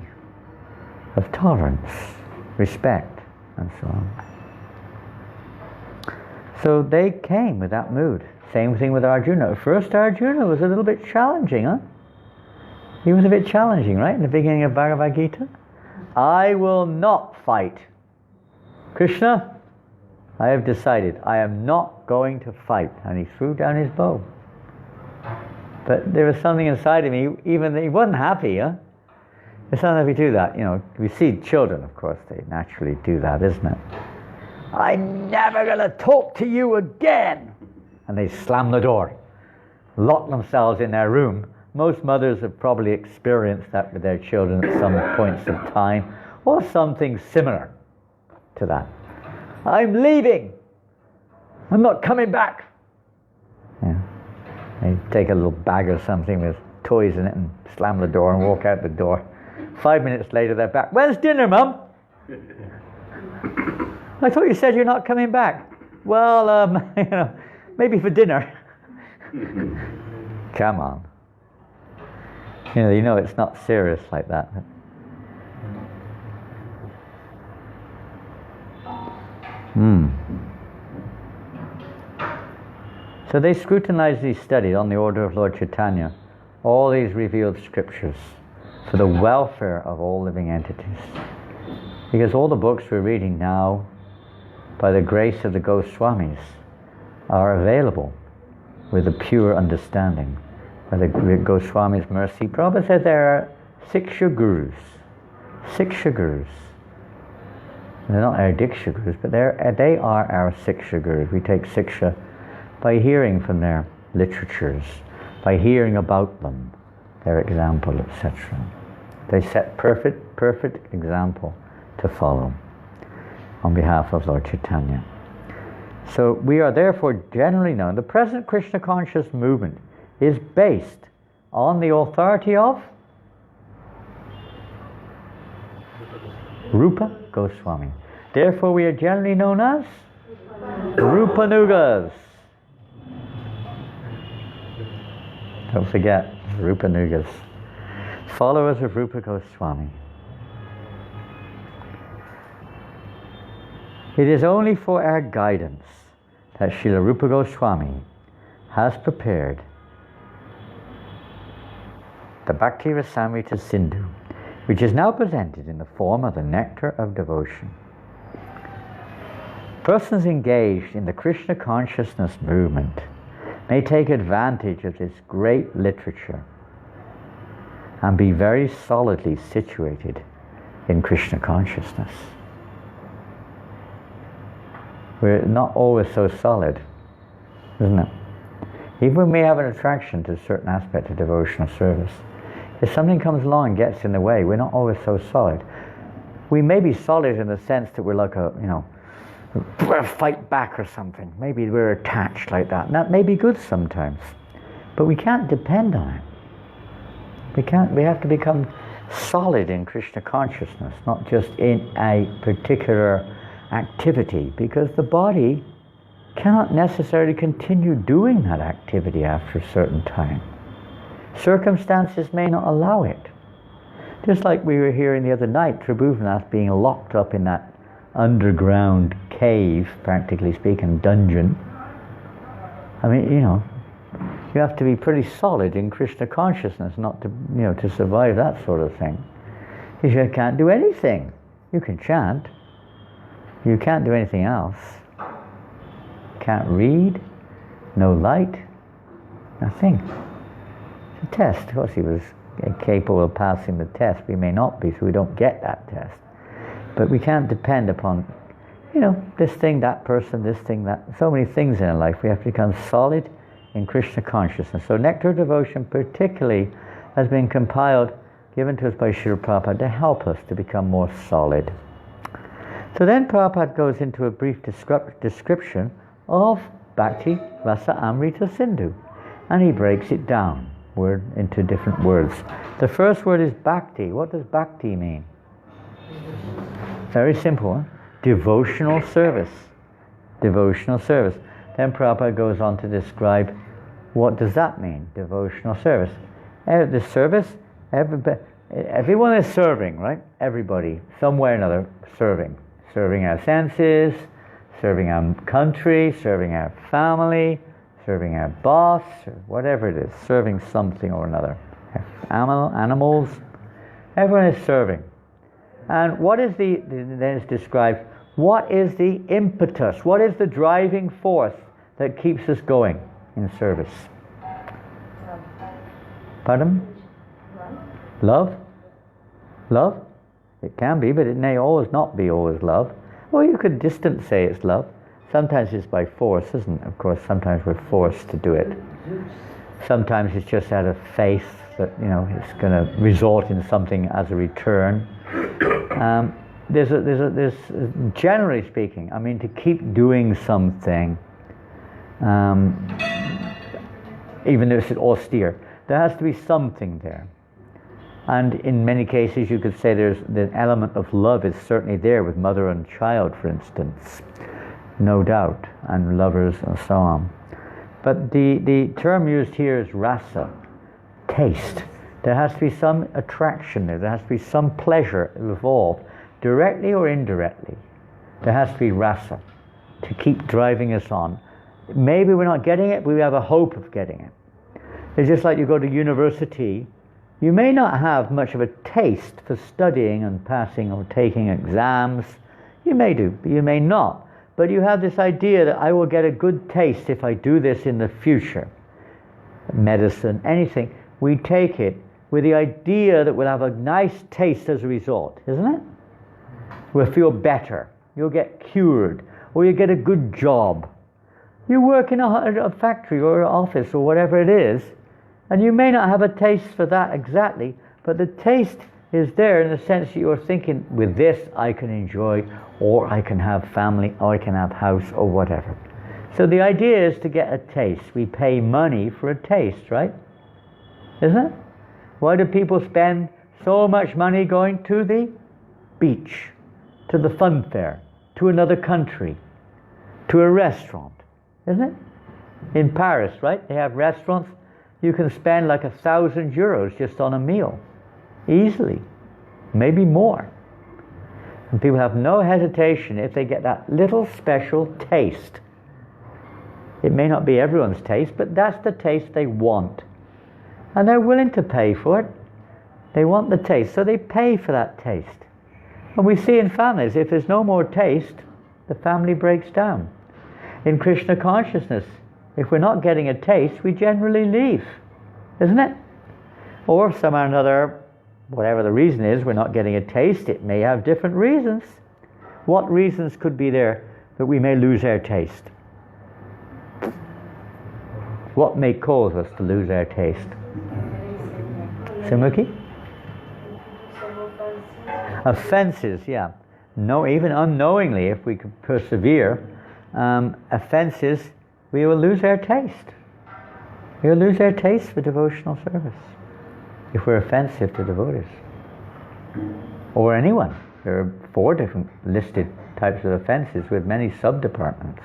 of tolerance, respect, and so on. So they came with that mood. Same thing with Arjuna. At first Arjuna was a little bit challenging, huh? He was a bit challenging, right? In the beginning of Bhagavad Gita. I will not fight. Krishna, I have decided I am not going to fight. And he threw down his bow. But there was something inside of me, even he wasn't happy, huh? It's not that we do that, we see children, of course, they naturally do that, isn't it? I'm never going to talk to you again! And they slam the door, lock themselves in their room. Most mothers have probably experienced that with their children at some points of time, or something similar to that. I'm leaving! I'm not coming back! Yeah. They take a little bag or something with toys in it and slam the door and walk out the door. 5 minutes later they're back. Where's dinner, Mum? I thought you said you're not coming back. Well, maybe for dinner. Come on. It's not serious like that. So they scrutinized these studies on the order of Lord Chaitanya, all these revealed scriptures, for the welfare of all living entities. Because all the books we're reading now, by the grace of the Goswamis, are available with a pure understanding. By the Goswami's mercy. Prabhupada said there are 6 Gurus. 6 Gurus. They're not our Diksha Gurus, but they are our 6 Gurus. We take Siksha by hearing from their literatures, by hearing about them, their example, etc. They set perfect example to follow on behalf of Lord Chaitanya. So we are therefore generally known. The present Krishna conscious movement is based on the authority of Rupa Goswami. Therefore we are generally known as Rupanugas. Don't forget, Rupanugas. Followers of Rupa Goswami. It is only for our guidance that Srila Rupa Goswami has prepared the Bhakti Rasamrita Sindhu, which is now presented in the form of the Nectar of Devotion. Persons engaged in the Krishna consciousness movement may take advantage of this great literature and be very solidly situated in Krishna consciousness. We're not always so solid, isn't it? Even when we have an attraction to a certain aspect of devotional service, if something comes along and gets in the way, we're not always so solid. We may be solid in the sense that we're like we're fight back or something. Maybe we're attached like that. And that may be good sometimes. But we can't depend on it. We have to become solid in Krishna consciousness, not just in a particular activity, because the body cannot necessarily continue doing that activity after a certain time. Circumstances may not allow it. Just like we were hearing the other night, Tribhuvanath being locked up in that underground cave, practically speaking, dungeon. I mean, you have to be pretty solid in Krishna consciousness not to, to survive that sort of thing. You can't do anything. You can chant. You can't do anything else. Can't read. No light. Nothing. It's a test. Of course, he was capable of passing the test. We may not be, so we don't get that test. But we can't depend upon, this thing, that person, this thing, that. So many things in our life. We have to become solid in Krishna consciousness. So Nectar Devotion particularly has been compiled, given to us by Srila Prabhupada to help us to become more solid. So then Prabhupada goes into a brief description of Bhakti Rasa Amrita Sindhu. And he breaks it down into different words. The first word is Bhakti. What does Bhakti mean? Very simple, huh? Devotional service. Devotional service. Then Prabhupada goes on to describe what does that mean, devotional service. The service, everyone is serving, right? Everybody, some way or another, serving. Serving our senses, serving our country, serving our family, serving our boss, or whatever it is, serving something or another. Animals, everyone is serving. And what is then it's described, what is the impetus, what is the driving force that keeps us going in service? Pardon? Love? Love? It can be, but it may always not be always love. Well, you could distance say it's love. Sometimes it's by force, isn't it? Of course, sometimes we're forced to do it. Sometimes it's just out of faith that, it's going to result in something as a return. There's generally speaking, to keep doing something, even if it's austere, there has to be something there. And in many cases you could say there's the element of love is certainly there with mother and child, for instance, no doubt, and lovers and so on. But the term used here is rasa, taste. There has to be some attraction there. There has to be some pleasure involved, directly or indirectly. There has to be rasa to keep driving us on. Maybe we're not getting it, but we have a hope of getting it. It's just like you go to university. You may not have much of a taste for studying and passing or taking exams. You may do, but you may not. But you have this idea that I will get a good taste if I do this in the future. Medicine, anything. We take it with the idea that we'll have a nice taste as a result, isn't it? We'll feel better. You'll get cured. Or you get a good job. You work in a factory or an office or whatever it is, and you may not have a taste for that exactly, but the taste is there in the sense that you're thinking, with this I can enjoy, or I can have family, or I can have house, or whatever. So the idea is to get a taste. We pay money for a taste, right? Isn't it? Why do people spend so much money going to the beach, to the fun fair, to another country, to a restaurant? Isn't it? In Paris, right? They have restaurants. You can spend like €1,000 just on a meal. Easily. Maybe more. And people have no hesitation if they get that little special taste. It may not be everyone's taste, but that's the taste they want. And they're willing to pay for it. They want the taste, so they pay for that taste. And we see in families, if there's no more taste, the family breaks down. In Krishna consciousness, if we're not getting a taste, we generally leave. Isn't it? Or somehow or another, whatever the reason is, we're not getting a taste. It may have different reasons. What reasons could be there that we may lose our taste? What may cause us to lose our taste? Simuki? Offenses, yeah. No, even unknowingly, if we could persevere, offenses, we will lose our taste. We will lose our taste for devotional service if we're offensive to devotees. Or anyone. There are 4 different listed types of offenses with many sub-departments.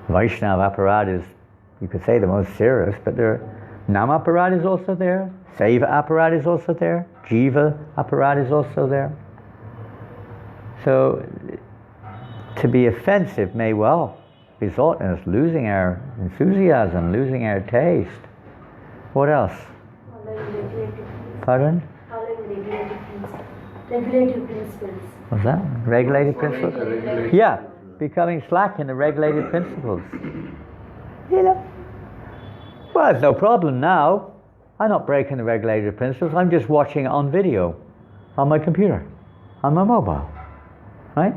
Vaishnava aparad is, you could say, the most serious, but there are Nama aparad is also there, Seva aparad is also there, Jiva aparad is also there. So, to be offensive may well result in us losing our enthusiasm, losing our taste. What else? Pardon? Regulative principles. What's that? Regulated principles? Yeah, becoming slack in the regulated principles. You know? Well, it's no problem now. I'm not breaking the regulated principles. I'm just watching it on video, on my computer, on my mobile. Right?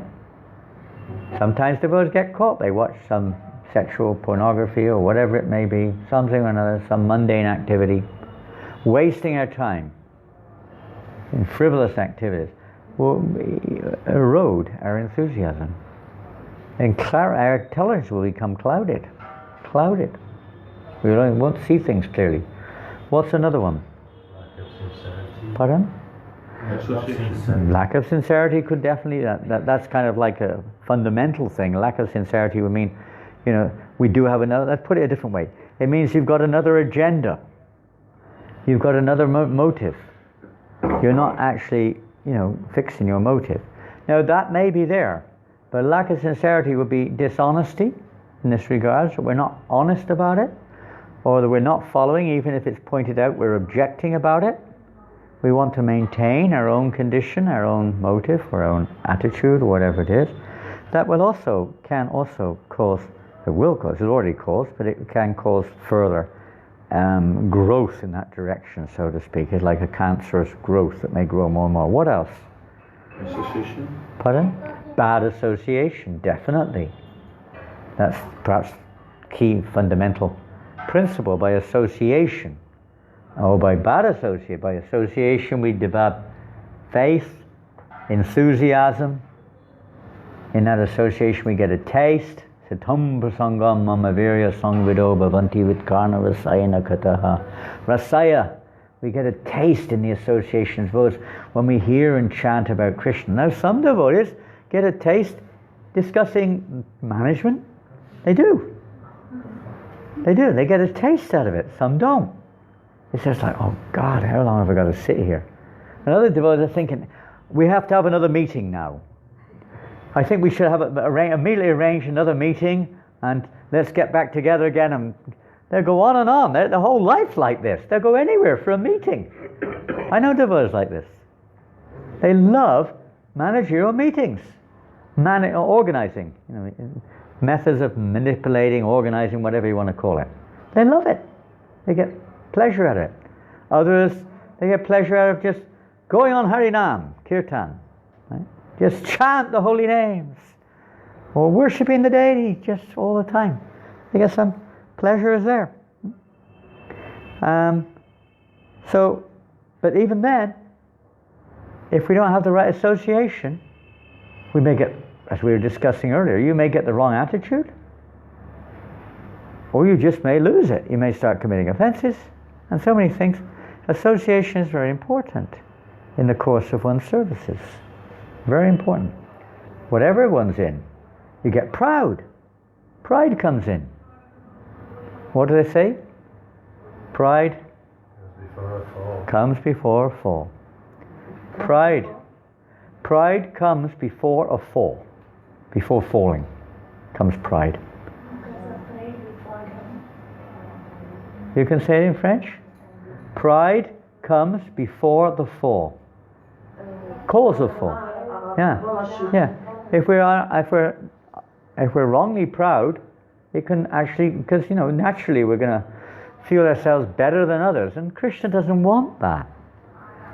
Sometimes devotees get caught. They watch some sexual pornography or whatever it may be, something or another, some mundane activity, wasting our time in frivolous activities will erode our enthusiasm. And our intelligence will become clouded. We won't see things clearly. What's another one? Lack of sincerity. Pardon? Association. Lack of sincerity could definitely, that's kind of like a fundamental thing. Lack of sincerity would mean, we do have another, let's put it a different way. It means you've got another agenda. You've got another motive. You're not actually, fixing your motive. Now that may be there, but lack of sincerity would be dishonesty in this regard, so we're not honest about it, or that we're not following, even if it's pointed out, we're objecting about it. We want to maintain our own condition, our own motive, our own attitude, or whatever it is. That can also cause, it's already caused, but it can cause further growth in that direction, so to speak. It's like a cancerous growth that may grow more and more. What else? Association. Pardon? Bad association, definitely. That's perhaps key fundamental principle. By association, or by bad association, by association we develop faith, enthusiasm. In that association we get a taste. Sitam prasangam mama virya sangvido bhavanti vitkarna rasayana kataha. Rasaya, we get a taste in the associations both when we hear and chant about Krishna. Now some devotees get a taste discussing management. They do. They get a taste out of it. Some don't. It's just like, oh God, how long have I got to sit here? And other devotees are thinking, we have to have another meeting now. I think we should have immediately arrange another meeting and let's get back together again. And they'll go on and on. Their whole life's like this. They'll go anywhere for a meeting. I know devotees like this. They love managerial meetings, organizing, methods of manipulating, organizing, whatever you want to call it. They love it. They get pleasure out of it. Others, they get pleasure out of just going on Harinam, Kirtan. Right? Just chant the holy names. Or worshipping the deity just all the time. They get some pleasure there. But even then, if we don't have the right association, we may get, as we were discussing earlier, you may get the wrong attitude, or you just may lose it. You may start committing offenses, and so many things. Association is very important in the course of one's services. Very important. Whatever one's in, you get proud. Pride comes in. What do they say? Pride comes before a fall. Pride comes before a fall. Before falling comes pride. You can say it in French. Pride comes before the fall. Cause of fall. Yeah. Yeah. If we're wrongly proud, it can actually, because naturally we're going to feel ourselves better than others, and Krishna doesn't want that.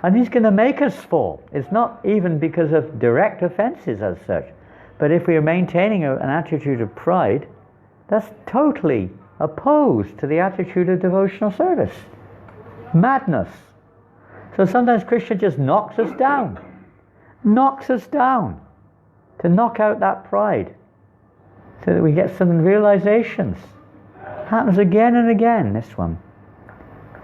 And he's going to make us fall. It's not even because of direct offenses as such, but if we are maintaining an attitude of pride, that's totally opposed to the attitude of devotional service. Madness. So sometimes Krishna just knocks us down to knock out that pride, so that we get some realizations. Happens again and again, this one.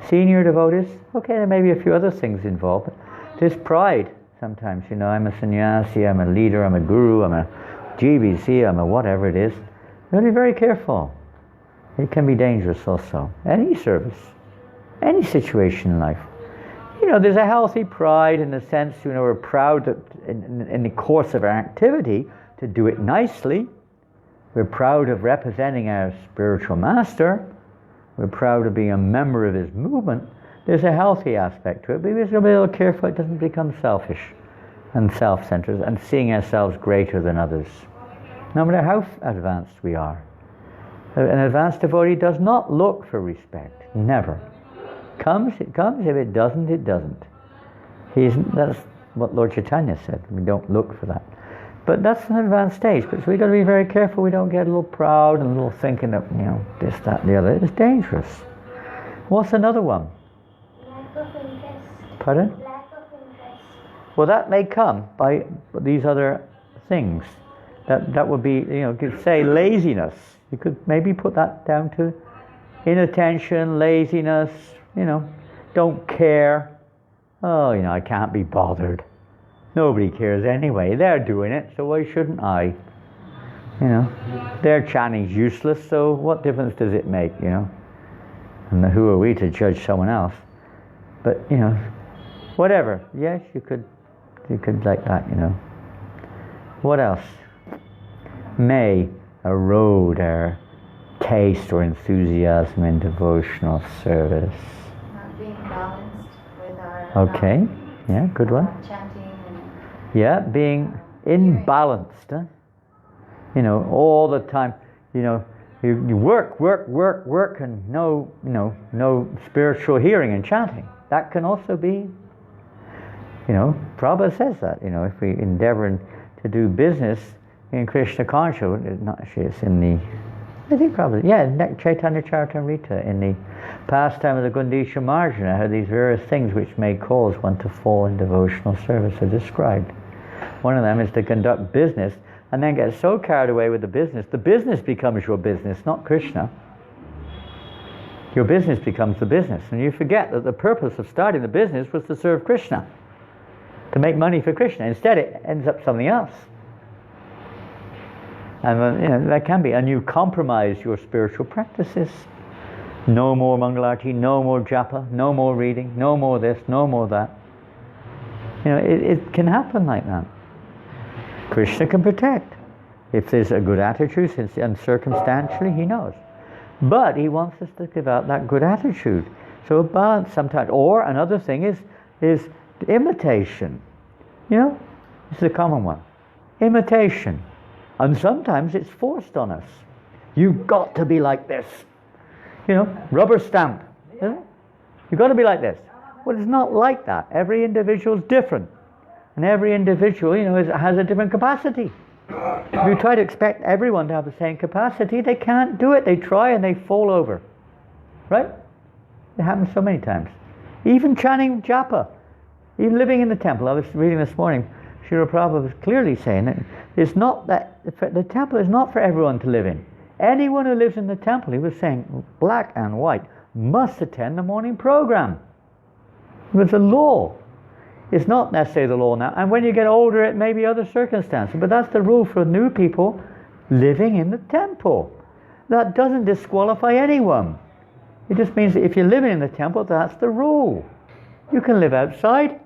Senior devotees, okay, there may be a few other things involved, but this pride sometimes, I'm a sannyasi, I'm a leader, I'm a guru, I'm a GBC, I'm a whatever it is. You have to be very careful. It can be dangerous also. Any service, any situation in life. There's a healthy pride in the sense, we're proud that in the course of our activity to do it nicely. We're proud of representing our spiritual master. We're proud of being a member of his movement. There's a healthy aspect to it, but we just got to be a little careful it doesn't become selfish and self-centered and seeing ourselves greater than others. No matter how advanced we are. An advanced devotee does not look for respect. Never. Comes, it comes. If it doesn't, it doesn't. That's what Lord Chaitanya said. We don't look for that. But that's an advanced stage. But so we've got to be very careful we don't get a little proud and a little thinking that, this, that, and the other. It's dangerous. What's another one? Lack of interest. Pardon? Lack of interest. Well, that may come by these other things. That would be, you could say laziness. You could maybe put that down to inattention, laziness, don't care. Oh, I can't be bothered. Nobody cares anyway. They're doing it, so why shouldn't I? Their chanting's useless, so what difference does it make, And who are we to judge someone else? But, whatever. Yes, you could like that, What else? May erode our taste or enthusiasm in devotional service. Not being balanced with our Okay, yeah, good one. chanting and Yeah, being imbalanced. All the time. You work, and no spiritual hearing and chanting. That can also be. Prabhupada says that. If we endeavor to do business in Krishna consciousness, it's in the. I think probably, Chaitanya Charitamrita, in the pastime of the Gundisha Marjana, how these various things which may cause one to fall in devotional service are described. One of them is to conduct business and then get so carried away with the business becomes your business, not Krishna. Your business becomes the business, and you forget that the purpose of starting the business was to serve Krishna, to make money for Krishna. Instead, it ends up something else. And that can be, and you compromise your spiritual practices. No more Mangalarti, no more japa, no more reading, no more this, no more that. It can happen like that. Krishna can protect. If there's a good attitude, and circumstantially he knows. But he wants us to give out that good attitude. So a balance sometimes. Or another thing is imitation. This is a common one. Imitation. And sometimes it's forced on us. You've got to be like this. Rubber stamp. Isn't it? You've got to be like this. Well, it's not like that. Every individual is different. And every individual, has a different capacity. If you try to expect everyone to have the same capacity, they can't do it. They try and they fall over. Right? It happens so many times. Even chanting japa. even living in the temple. I was reading this morning, Srila Prabhupada was clearly saying that it's not that the temple is not for everyone to live in. Anyone who lives in the temple, he was saying, black and white, must attend the morning program. It was a law. It's not necessarily the law now. And when you get older, it may be other circumstances. But that's the rule for new people living in the temple. That doesn't disqualify anyone. It just means that if you're living in the temple, that's the rule. You can live outside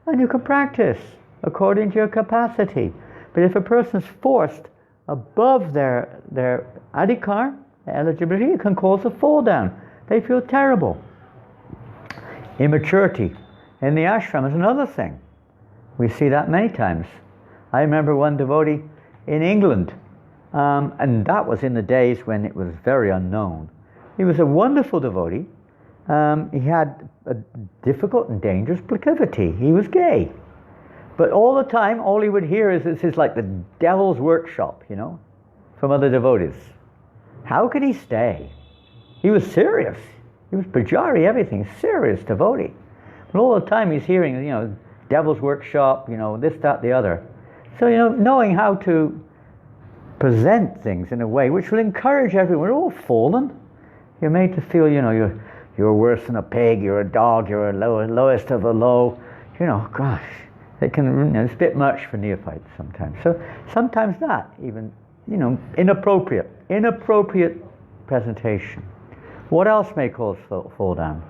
and you can practice according to your capacity. But if a person's forced above their adhikar, eligibility, it can cause a fall down. They feel terrible. Immaturity in the ashram is another thing. We see that many times. I remember one devotee in England, and that was in the days when it was very unknown. He was a wonderful devotee. He had a difficult and dangerous proclivity. He was gay. But all the time, all he would hear is this is like the devil's workshop, from other devotees. How could he stay? He was serious. He was pujari, everything, serious devotee. But all the time he's hearing, devil's workshop, this, that, the other. So, knowing how to present things in a way which will encourage everyone. We're all fallen. You're made to feel, you're worse than a pig, you're a dog, you're a lowest of the low. Gosh, it can, it's a bit much for neophytes sometimes. So sometimes that, even, inappropriate presentation. What else may cause fall down?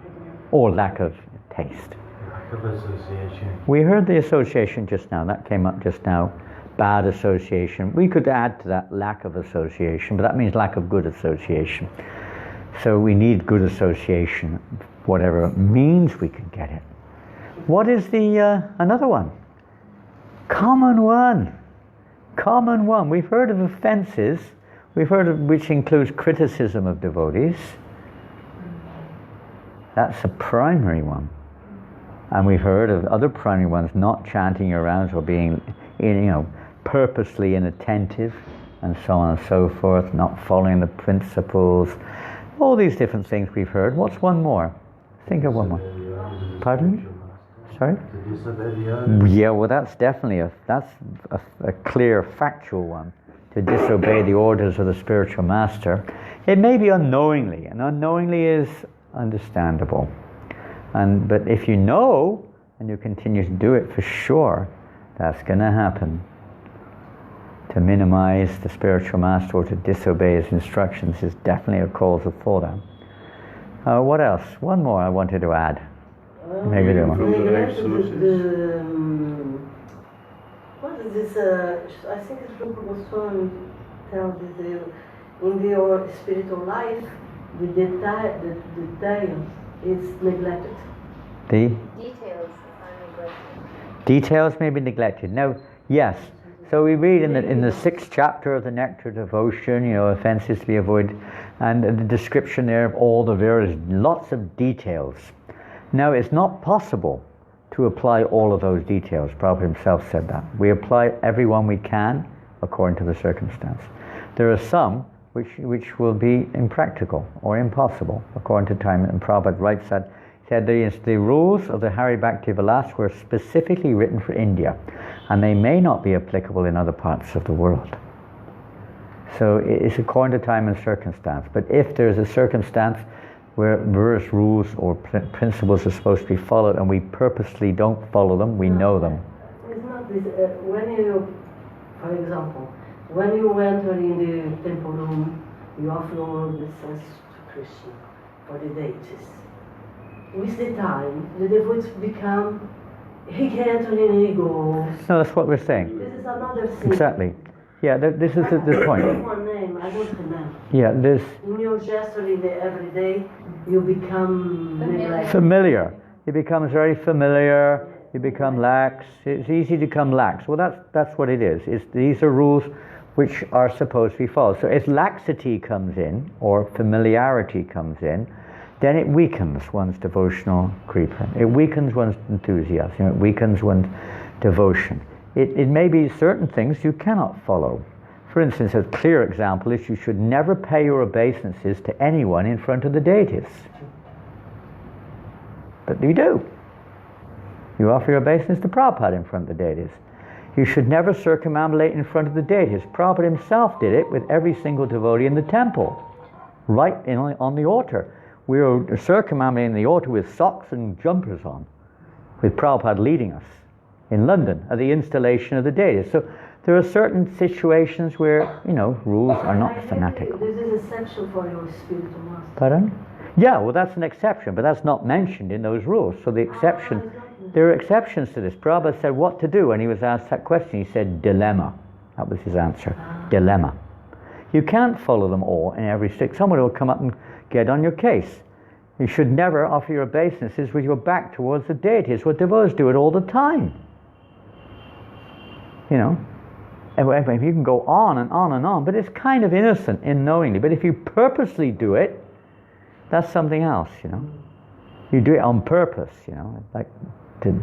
Or lack of taste. Lack of association. We heard the association just now. That came up just now. Bad association. We could add to that lack of association, but that means lack of good association. So we need good association, whatever means we can get it. What is the another one? Common one. Common one. We've heard of offenses. We've heard of which includes criticism of devotees. That's a primary one. And we've heard of other primary ones, not chanting your rounds or being, purposely inattentive, and so on and so forth, not following the principles. All these different things we've heard. What's one more? Think of one more. Pardon? Sorry? Yeah, well that's definitely a clear factual one. To disobey the orders of the spiritual master. It may be unknowingly, and unknowingly is understandable. But if you know, and you continue to do it for sure, that's going to happen. To minimize the spiritual master or to disobey his instructions is definitely a cause of fall down. What else? One more I wanted to add. Maybe do one. What is this? I think it's Rupa Goswami tells this in your spiritual life, the details is neglected. The Details are neglected. details may be neglected. Now, yes. So we read in the 6th chapter of the Nectar devotion, offenses to be avoided, and the description there of all the various, lots of details. Now, it's not possible to apply all of those details. Prabhupada himself said that. We apply every one we can according to the circumstance. There are some which will be impractical or impossible according to time. And Prabhupada writes that, he said the rules of the Hari Bhakti Vilas were specifically written for India, and they may not be applicable in other parts of the world. So it's according to time and circumstance. But if there's a circumstance where various rules or principles are supposed to be followed and we purposely don't follow them, we know them. It's not this. When you, for example, when you enter in the temple room, you offer obeisance to Krishna or the deities. With the time, the devotees become, he can enter in and he goes. No, that's what we're saying. This is another thing. Exactly. Yeah, this is the point. One name, I don't remember. Yeah, this In your gesture in the everyday, you become neglected. familiar. It becomes very familiar. You become lax. It's easy to become lax. Well, that's what it is. These are rules which are supposed to be followed. So if laxity comes in, or familiarity comes in, then it weakens one's devotional creeper. It weakens one's enthusiasm. It weakens one's devotion. It may be certain things you cannot follow. For instance, a clear example is you should never pay your obeisances to anyone in front of the deities. But you do. You offer your obeisance to Prabhupada in front of the deities. You should never circumambulate in front of the deities. Prabhupada himself did it with every single devotee in the temple, right on the altar. We were circumambulating the altar with socks and jumpers on, with Prabhupada leading us in London at the installation of the deities. So there are certain situations where, rules are not fanatical. This is essential for your spiritual master. Pardon? Yeah, well, that's an exception, but that's not mentioned in those rules. So the exception, there are exceptions to this. Prabhupada said what to do when he was asked that question. He said, dilemma. That was his answer. Dilemma. You can't follow them all in every stick. Someone will come up and get on your case. You should never offer your obeisances with your back towards the deities. What devotees do it all the time. And you can go on and on and on, but it's kind of innocent, unknowingly. But if you purposely do it, that's something else, You do it on purpose, like to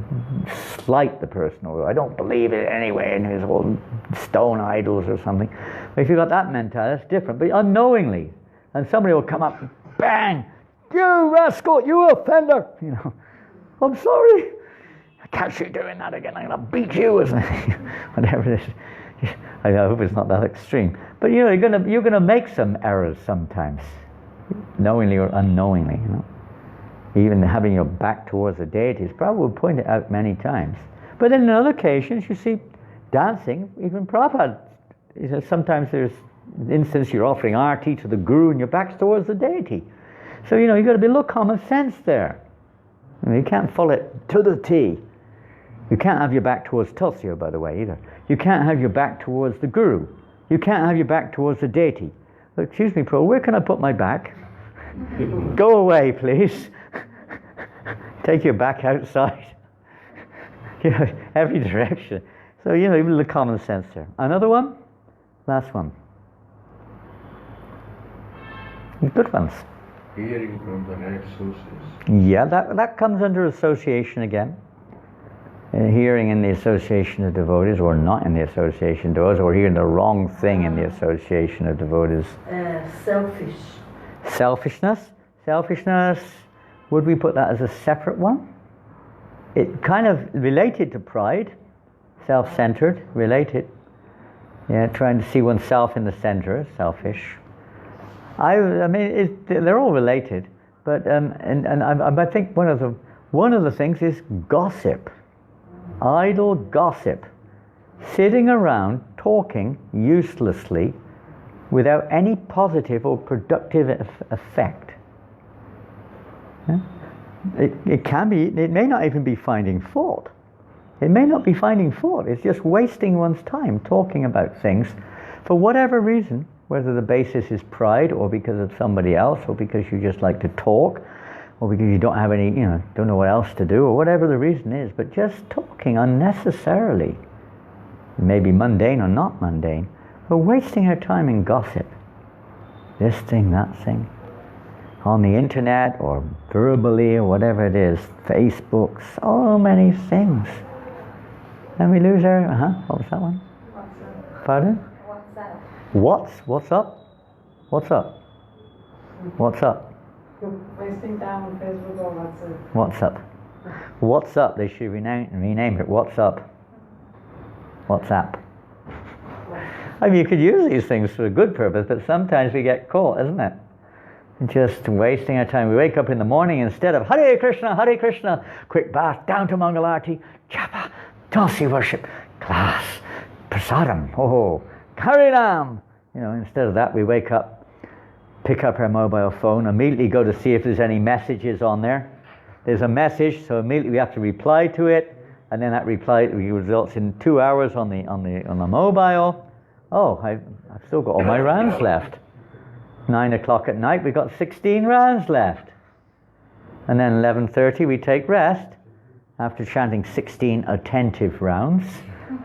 slight the person, or I don't believe it anyway, and there's all stone idols or something. But if you've got that mentality, that's different. But unknowingly, and somebody will come up and bang, you rascal, you offender, I'm sorry, I catch you doing that again, I'm going to beat you, or whatever it is. I hope it's not that extreme. But you're gonna make some errors sometimes, knowingly or unknowingly. Even having your back towards the deities, Prabhupada will point it out many times. But then in other occasions, you see dancing. Even Prabhupada, sometimes there's an instance you're offering arti to the guru and your back's towards the deity. So you've got to be a little common sense there. You can't follow it to the T. You can't have your back towards Tulsiya, by the way, either. You can't have your back towards the guru. You can't have your back towards the deity. Excuse me, Prabhupada, where can I put my back? Go away, please. Take your back outside. Every direction. So, even the common sense there. Another one? Last one. Good ones. Hearing from the right sources. Yeah, that comes under association again. Hearing in the association of devotees, or not in the association of devotees, or hearing the wrong thing in the association of devotees. Selfish. Selfishness, would we put that as a separate one? It kind of related to pride, self-centered, related. Yeah, trying to see oneself in the center, selfish. They're all related, but I think one of the things is gossip. Idle gossip, sitting around talking uselessly without any positive or productive effect. Yeah? It may not even be finding fault. It may not be finding fault. It's just wasting one's time talking about things for whatever reason, whether the basis is pride or because of somebody else or because you just like to talk, or because you don't have any, don't know what else to do, or whatever the reason is, but just talking unnecessarily. It may be mundane or not mundane, but wasting our time in gossip. This thing, that thing. On the internet, or verbally, or whatever it is. Facebook, so many things. And we lose our, what was that one? WhatsApp. Pardon? WhatsApp. What's up? What's up? What's up? You're wasting time on Facebook or WhatsApp. What's up? What's up? They should rename it. What's up? WhatsApp. You could use these things for a good purpose, but sometimes we get caught, isn't it? Just wasting our time. We wake up in the morning, instead of Hare Krishna, quick bath, down to Mangalarti, japa, Tulsi worship, class, prasadam, Harinam. Instead of that, we wake up, pick up our mobile phone, immediately go to see if there's any messages on there. There's a message, so immediately we have to reply to it, and then that reply results in 2 hours on the mobile. Oh, I've still got all my rands left. 9 o'clock at night, we've got 16 rands left. And then 11:30 we take rest after chanting 16 attentive rounds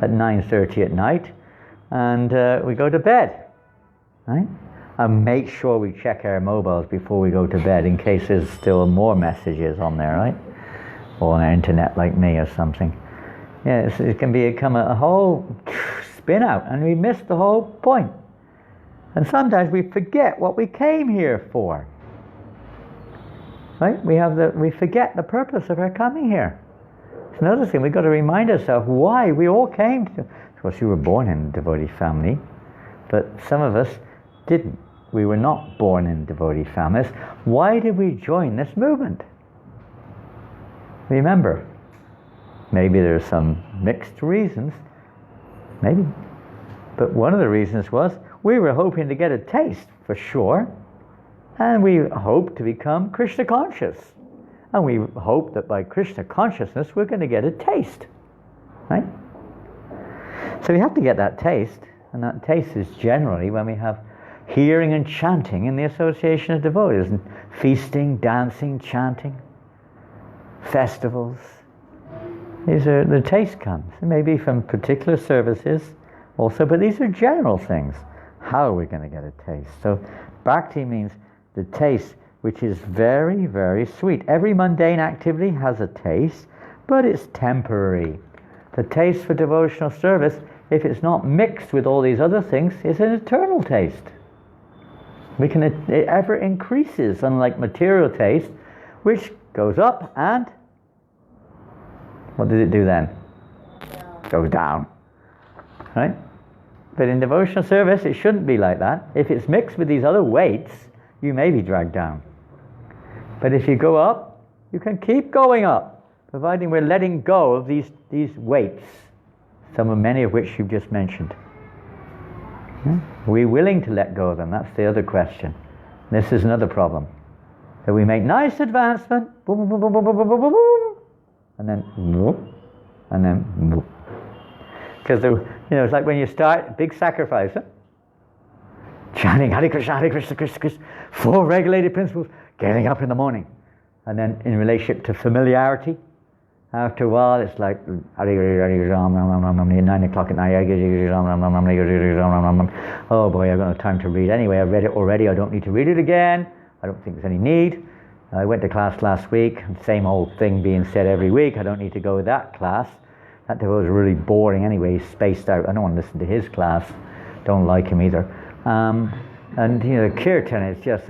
at 9:30 at night, and we go to bed, right? And make sure we check our mobiles before we go to bed in case there's still more messages on there, right? Or on the internet like me or something. Yeah, it can become a whole spin out, and we miss the whole point. And sometimes we forget what we came here for. Right? We forget the purpose of our coming here. It's another thing, we've got to remind ourselves why we all came to... Of course, you were born in a devotee family, but some of us didn't. We were not born in devotee families. Why did we join this movement? Remember, maybe there are some mixed reasons, maybe. But one of the reasons was we were hoping to get a taste, for sure, and we hoped to become Krishna conscious. And we hope that by Krishna consciousness we're going to get a taste, right? So we have to get that taste, and that taste is generally when we have hearing and chanting in the association of devotees, and feasting, dancing, chanting, festivals. These are, the taste comes. It may be from particular services also, but these are general things. How are we going to get a taste? So bhakti means the taste, which is very, very sweet. Every mundane activity has a taste, but it's temporary. The taste for devotional service, if it's not mixed with all these other things, is an eternal taste. It ever increases, unlike material taste, which goes up and what does it do then? Goes down. Right? But in devotional service, it shouldn't be like that. If it's mixed with these other weights, you may be dragged down. But if you go up, you can keep going up, providing we're letting go of these weights, many of which you've just mentioned. Are we willing to let go of them? That's the other question. This is another problem. So we make nice advancement, boom, boom, boom, boom, boom, boom, boom, boom, boom, and then whoop, and then whoop. Because it's like when you start big sacrifice, chanting Hare Krishna, Krishna Krishna, 4 regulated principles, getting up in the morning, and then in relationship to familiarity, after a while it's like 9 o'clock at night. Oh boy, I've got no time to read anyway. I've read it already. I don't need to read it again. I don't think there's any need. I went to class last week, same old thing being said every week. I don't need to go to that class. That was really boring anyway. He's spaced out. I don't want to listen to his class. Don't like him either. And kirtan is just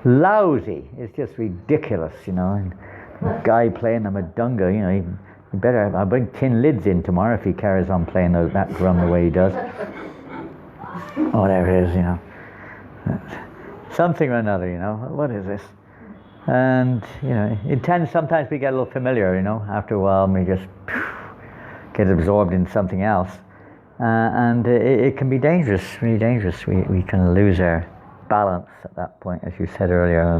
lousy. It's just ridiculous, And the guy playing the madunga, he better. I'll bring tin lids in tomorrow if he carries on playing that drum the way he does. Whatever it is, something or another, what is this? And, it tends, sometimes we get a little familiar, after a while we just get absorbed in something else. And it can be dangerous, really dangerous. We can lose our balance at that point, as you said earlier,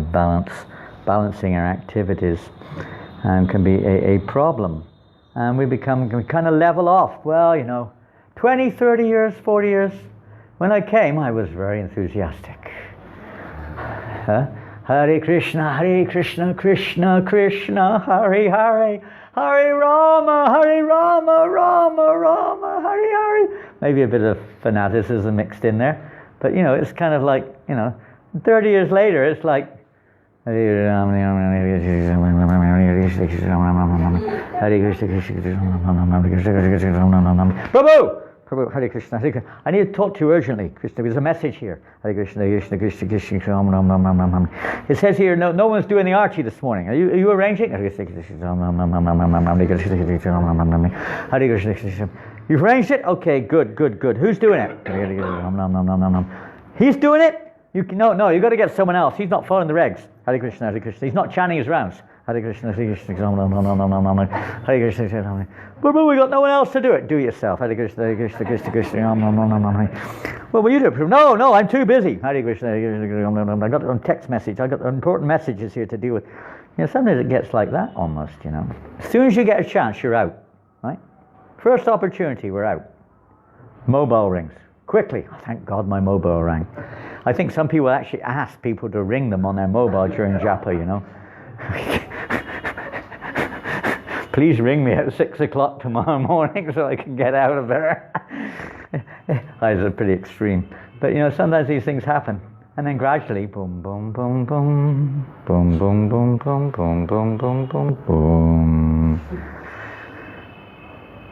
balancing our activities can be a problem. And we kind of level off. Well, 20, 30 years, 40 years, when I came, I was very enthusiastic. Hare Krishna, Krishna Krishna, Hare Hare, Hare Rama, Rama Rama, Hare Hare. Maybe a bit of fanaticism mixed in there. But, it's kind of like, 30 years later, it's like, Hare Prabhu! Prabhu, Hare Krishna, Hare Krishna. I need to talk to you urgently. Krishna, there's a message here. Hare Krishna, Krishna, Krishna, Krishna. It says here, no one's doing the archie this morning. Are you arranging? Hare Krishna, Krishna. You've arranged it? Okay, good. Who's doing it? He's doing it? No, you've got to get someone else. He's not following the regs. Hare Krishna, Hare Krishna. He's not chanting his rounds. Hare Krishna, Hare Krishna, Hare Krishna. But we got no one else to do it. Do it yourself. Hare Krishna, Hare Krishna, Krishna, Krishna. Well, will you do it? No, I'm too busy. Hare Krishna, Hare Krishna. I got it on text message. I got important messages here to deal with. Sometimes it gets like that almost, As soon as you get a chance, you're out, right? First opportunity, we're out. Mobile rings. Quickly. Oh, thank God my mobile rang. I think some people actually ask people to ring them on their mobile during japa, Please ring me at 6 o'clock tomorrow morning so I can get out of there. Those are pretty extreme. But, sometimes these things happen. And then gradually, boom, boom, boom, boom, boom, boom, boom, boom, boom, boom, boom, boom, boom.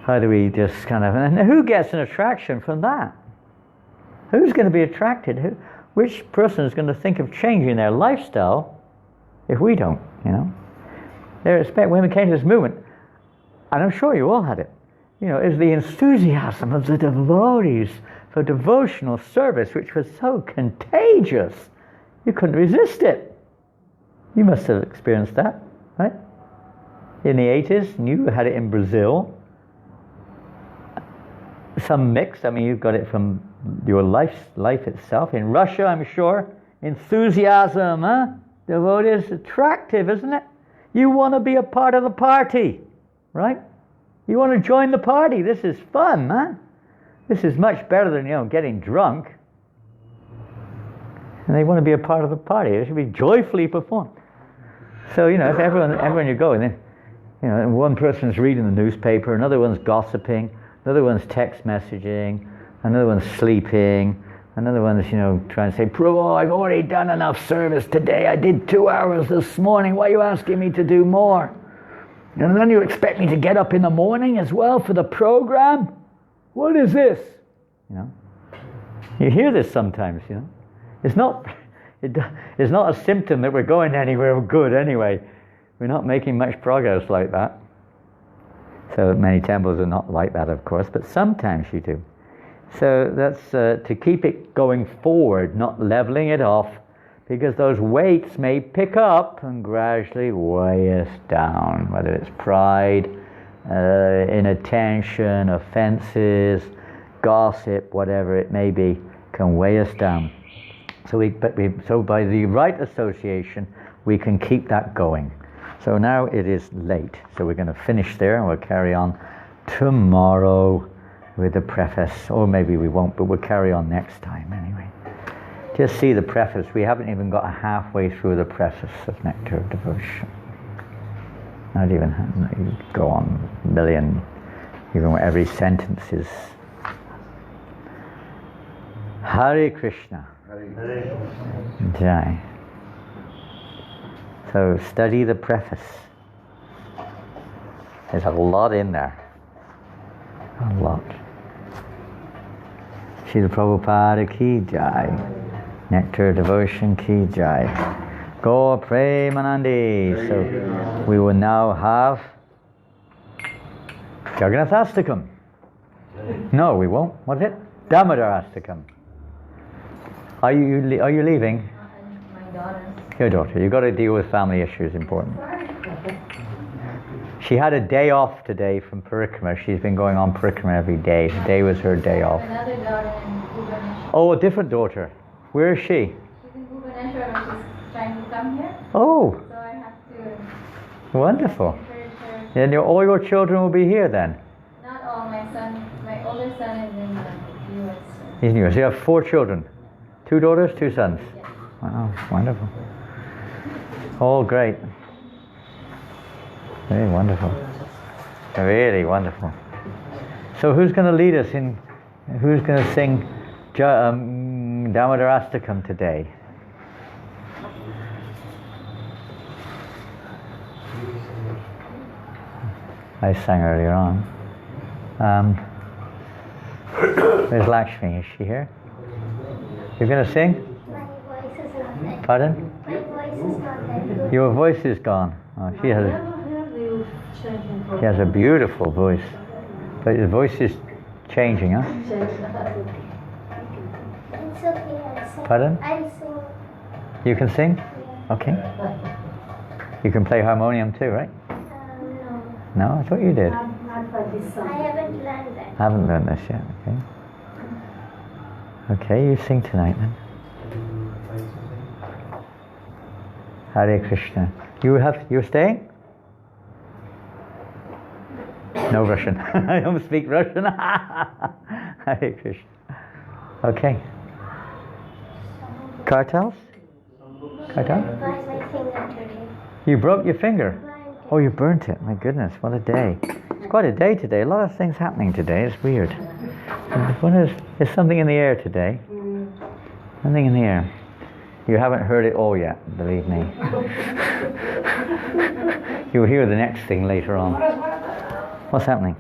How do we just and who gets an attraction from that? Who's going to be attracted? Which person is going to think of changing their lifestyle if we don't, When we came to this movement, and I'm sure you all had it, is the enthusiasm of the devotees for devotional service, which was so contagious. You couldn't resist it. You must have experienced that, right? In the 80s, and you had it in Brazil. Some mix, I mean, you've got it from your life itself. In Russia, I'm sure, enthusiasm, devotees, attractive, isn't it? You want to be a part of the party, right? You want to join the party. This is fun, man. This is much better than, getting drunk. And they want to be a part of the party. It should be joyfully performed. So, if everyone you go, and then, one person's reading the newspaper, another one's gossiping, another one's text messaging, another one's sleeping, another one's, trying to say, Prabhu, I've already done enough service today. I did 2 hours this morning. Why are you asking me to do more? And then you expect me to get up in the morning as well for the program? What is this? You hear this sometimes, It's not a symptom that we're going anywhere good anyway. We're not making much progress like that. So many temples are not like that, of course, but sometimes you do. So that's to keep it going forward, not leveling it off, because those weights may pick up and gradually weigh us down, whether it's pride, inattention, offenses, gossip, whatever it may be, can weigh us down. So by the right association, we can keep that going. So now it is late, so we're going to finish there, and we'll carry on tomorrow with the preface, or maybe we won't, but we'll carry on next time anyway. Just see the preface. We haven't even got halfway through the preface of Nectar of Devotion. Not even, you go on a million, even where every sentence is. Hare Krishna. Jai. So study the preface. There's a lot in there. A lot. Srila Prabhupada ki jai. Nectar Devotion ki jai. Gaur Premanandi. So we will now have Jagannathastakam. No, we won't. What's it? Damodarastakam. Are you leaving? My daughter. Your daughter. You've got to deal with family issues, important. She had a day off today from Parikrama. She's been going on Parikrama every day. Today was her day off. Another daughter in Bhubaneswar. Oh, a different daughter. Where is she? She's in Bhubaneswar, but she's trying to come here. Oh, So I have to wonderful. encourage her. Then all your children will be here then? Not all. My older son is in the U.S. He's in yours. You have 4 children. 2 daughters, 2 sons. Yes. Wow, wonderful. All great. Very wonderful. Really wonderful. So who's going to lead us in, who's going to sing Damodarastakam today? I sang earlier on. Where's Lakshmi? Is she here? You're going to sing? My voice is not there. Pardon? My voice is not there. Your voice is gone. Oh, she has a beautiful voice. But your voice is changing, huh? It's okay, I'll sing. Pardon? I'll sing. You can sing? Yeah. Okay. You can play harmonium too, right? No. No? I thought you did. I haven't learned that. I haven't learned this yet, okay? Okay, you sing tonight then. Hare Krishna. You're staying? No Russian. I don't speak Russian. Hare Krishna. Okay. Cartels? Cartel? I burned my finger today. You broke your finger? Burned it. Oh, you burnt it. My goodness, what a day. It's quite a day today. A lot of things happening today. It's weird. There's something in the air today. Something in the air. You haven't heard it all yet, believe me. You'll hear the next thing later on. What's happening?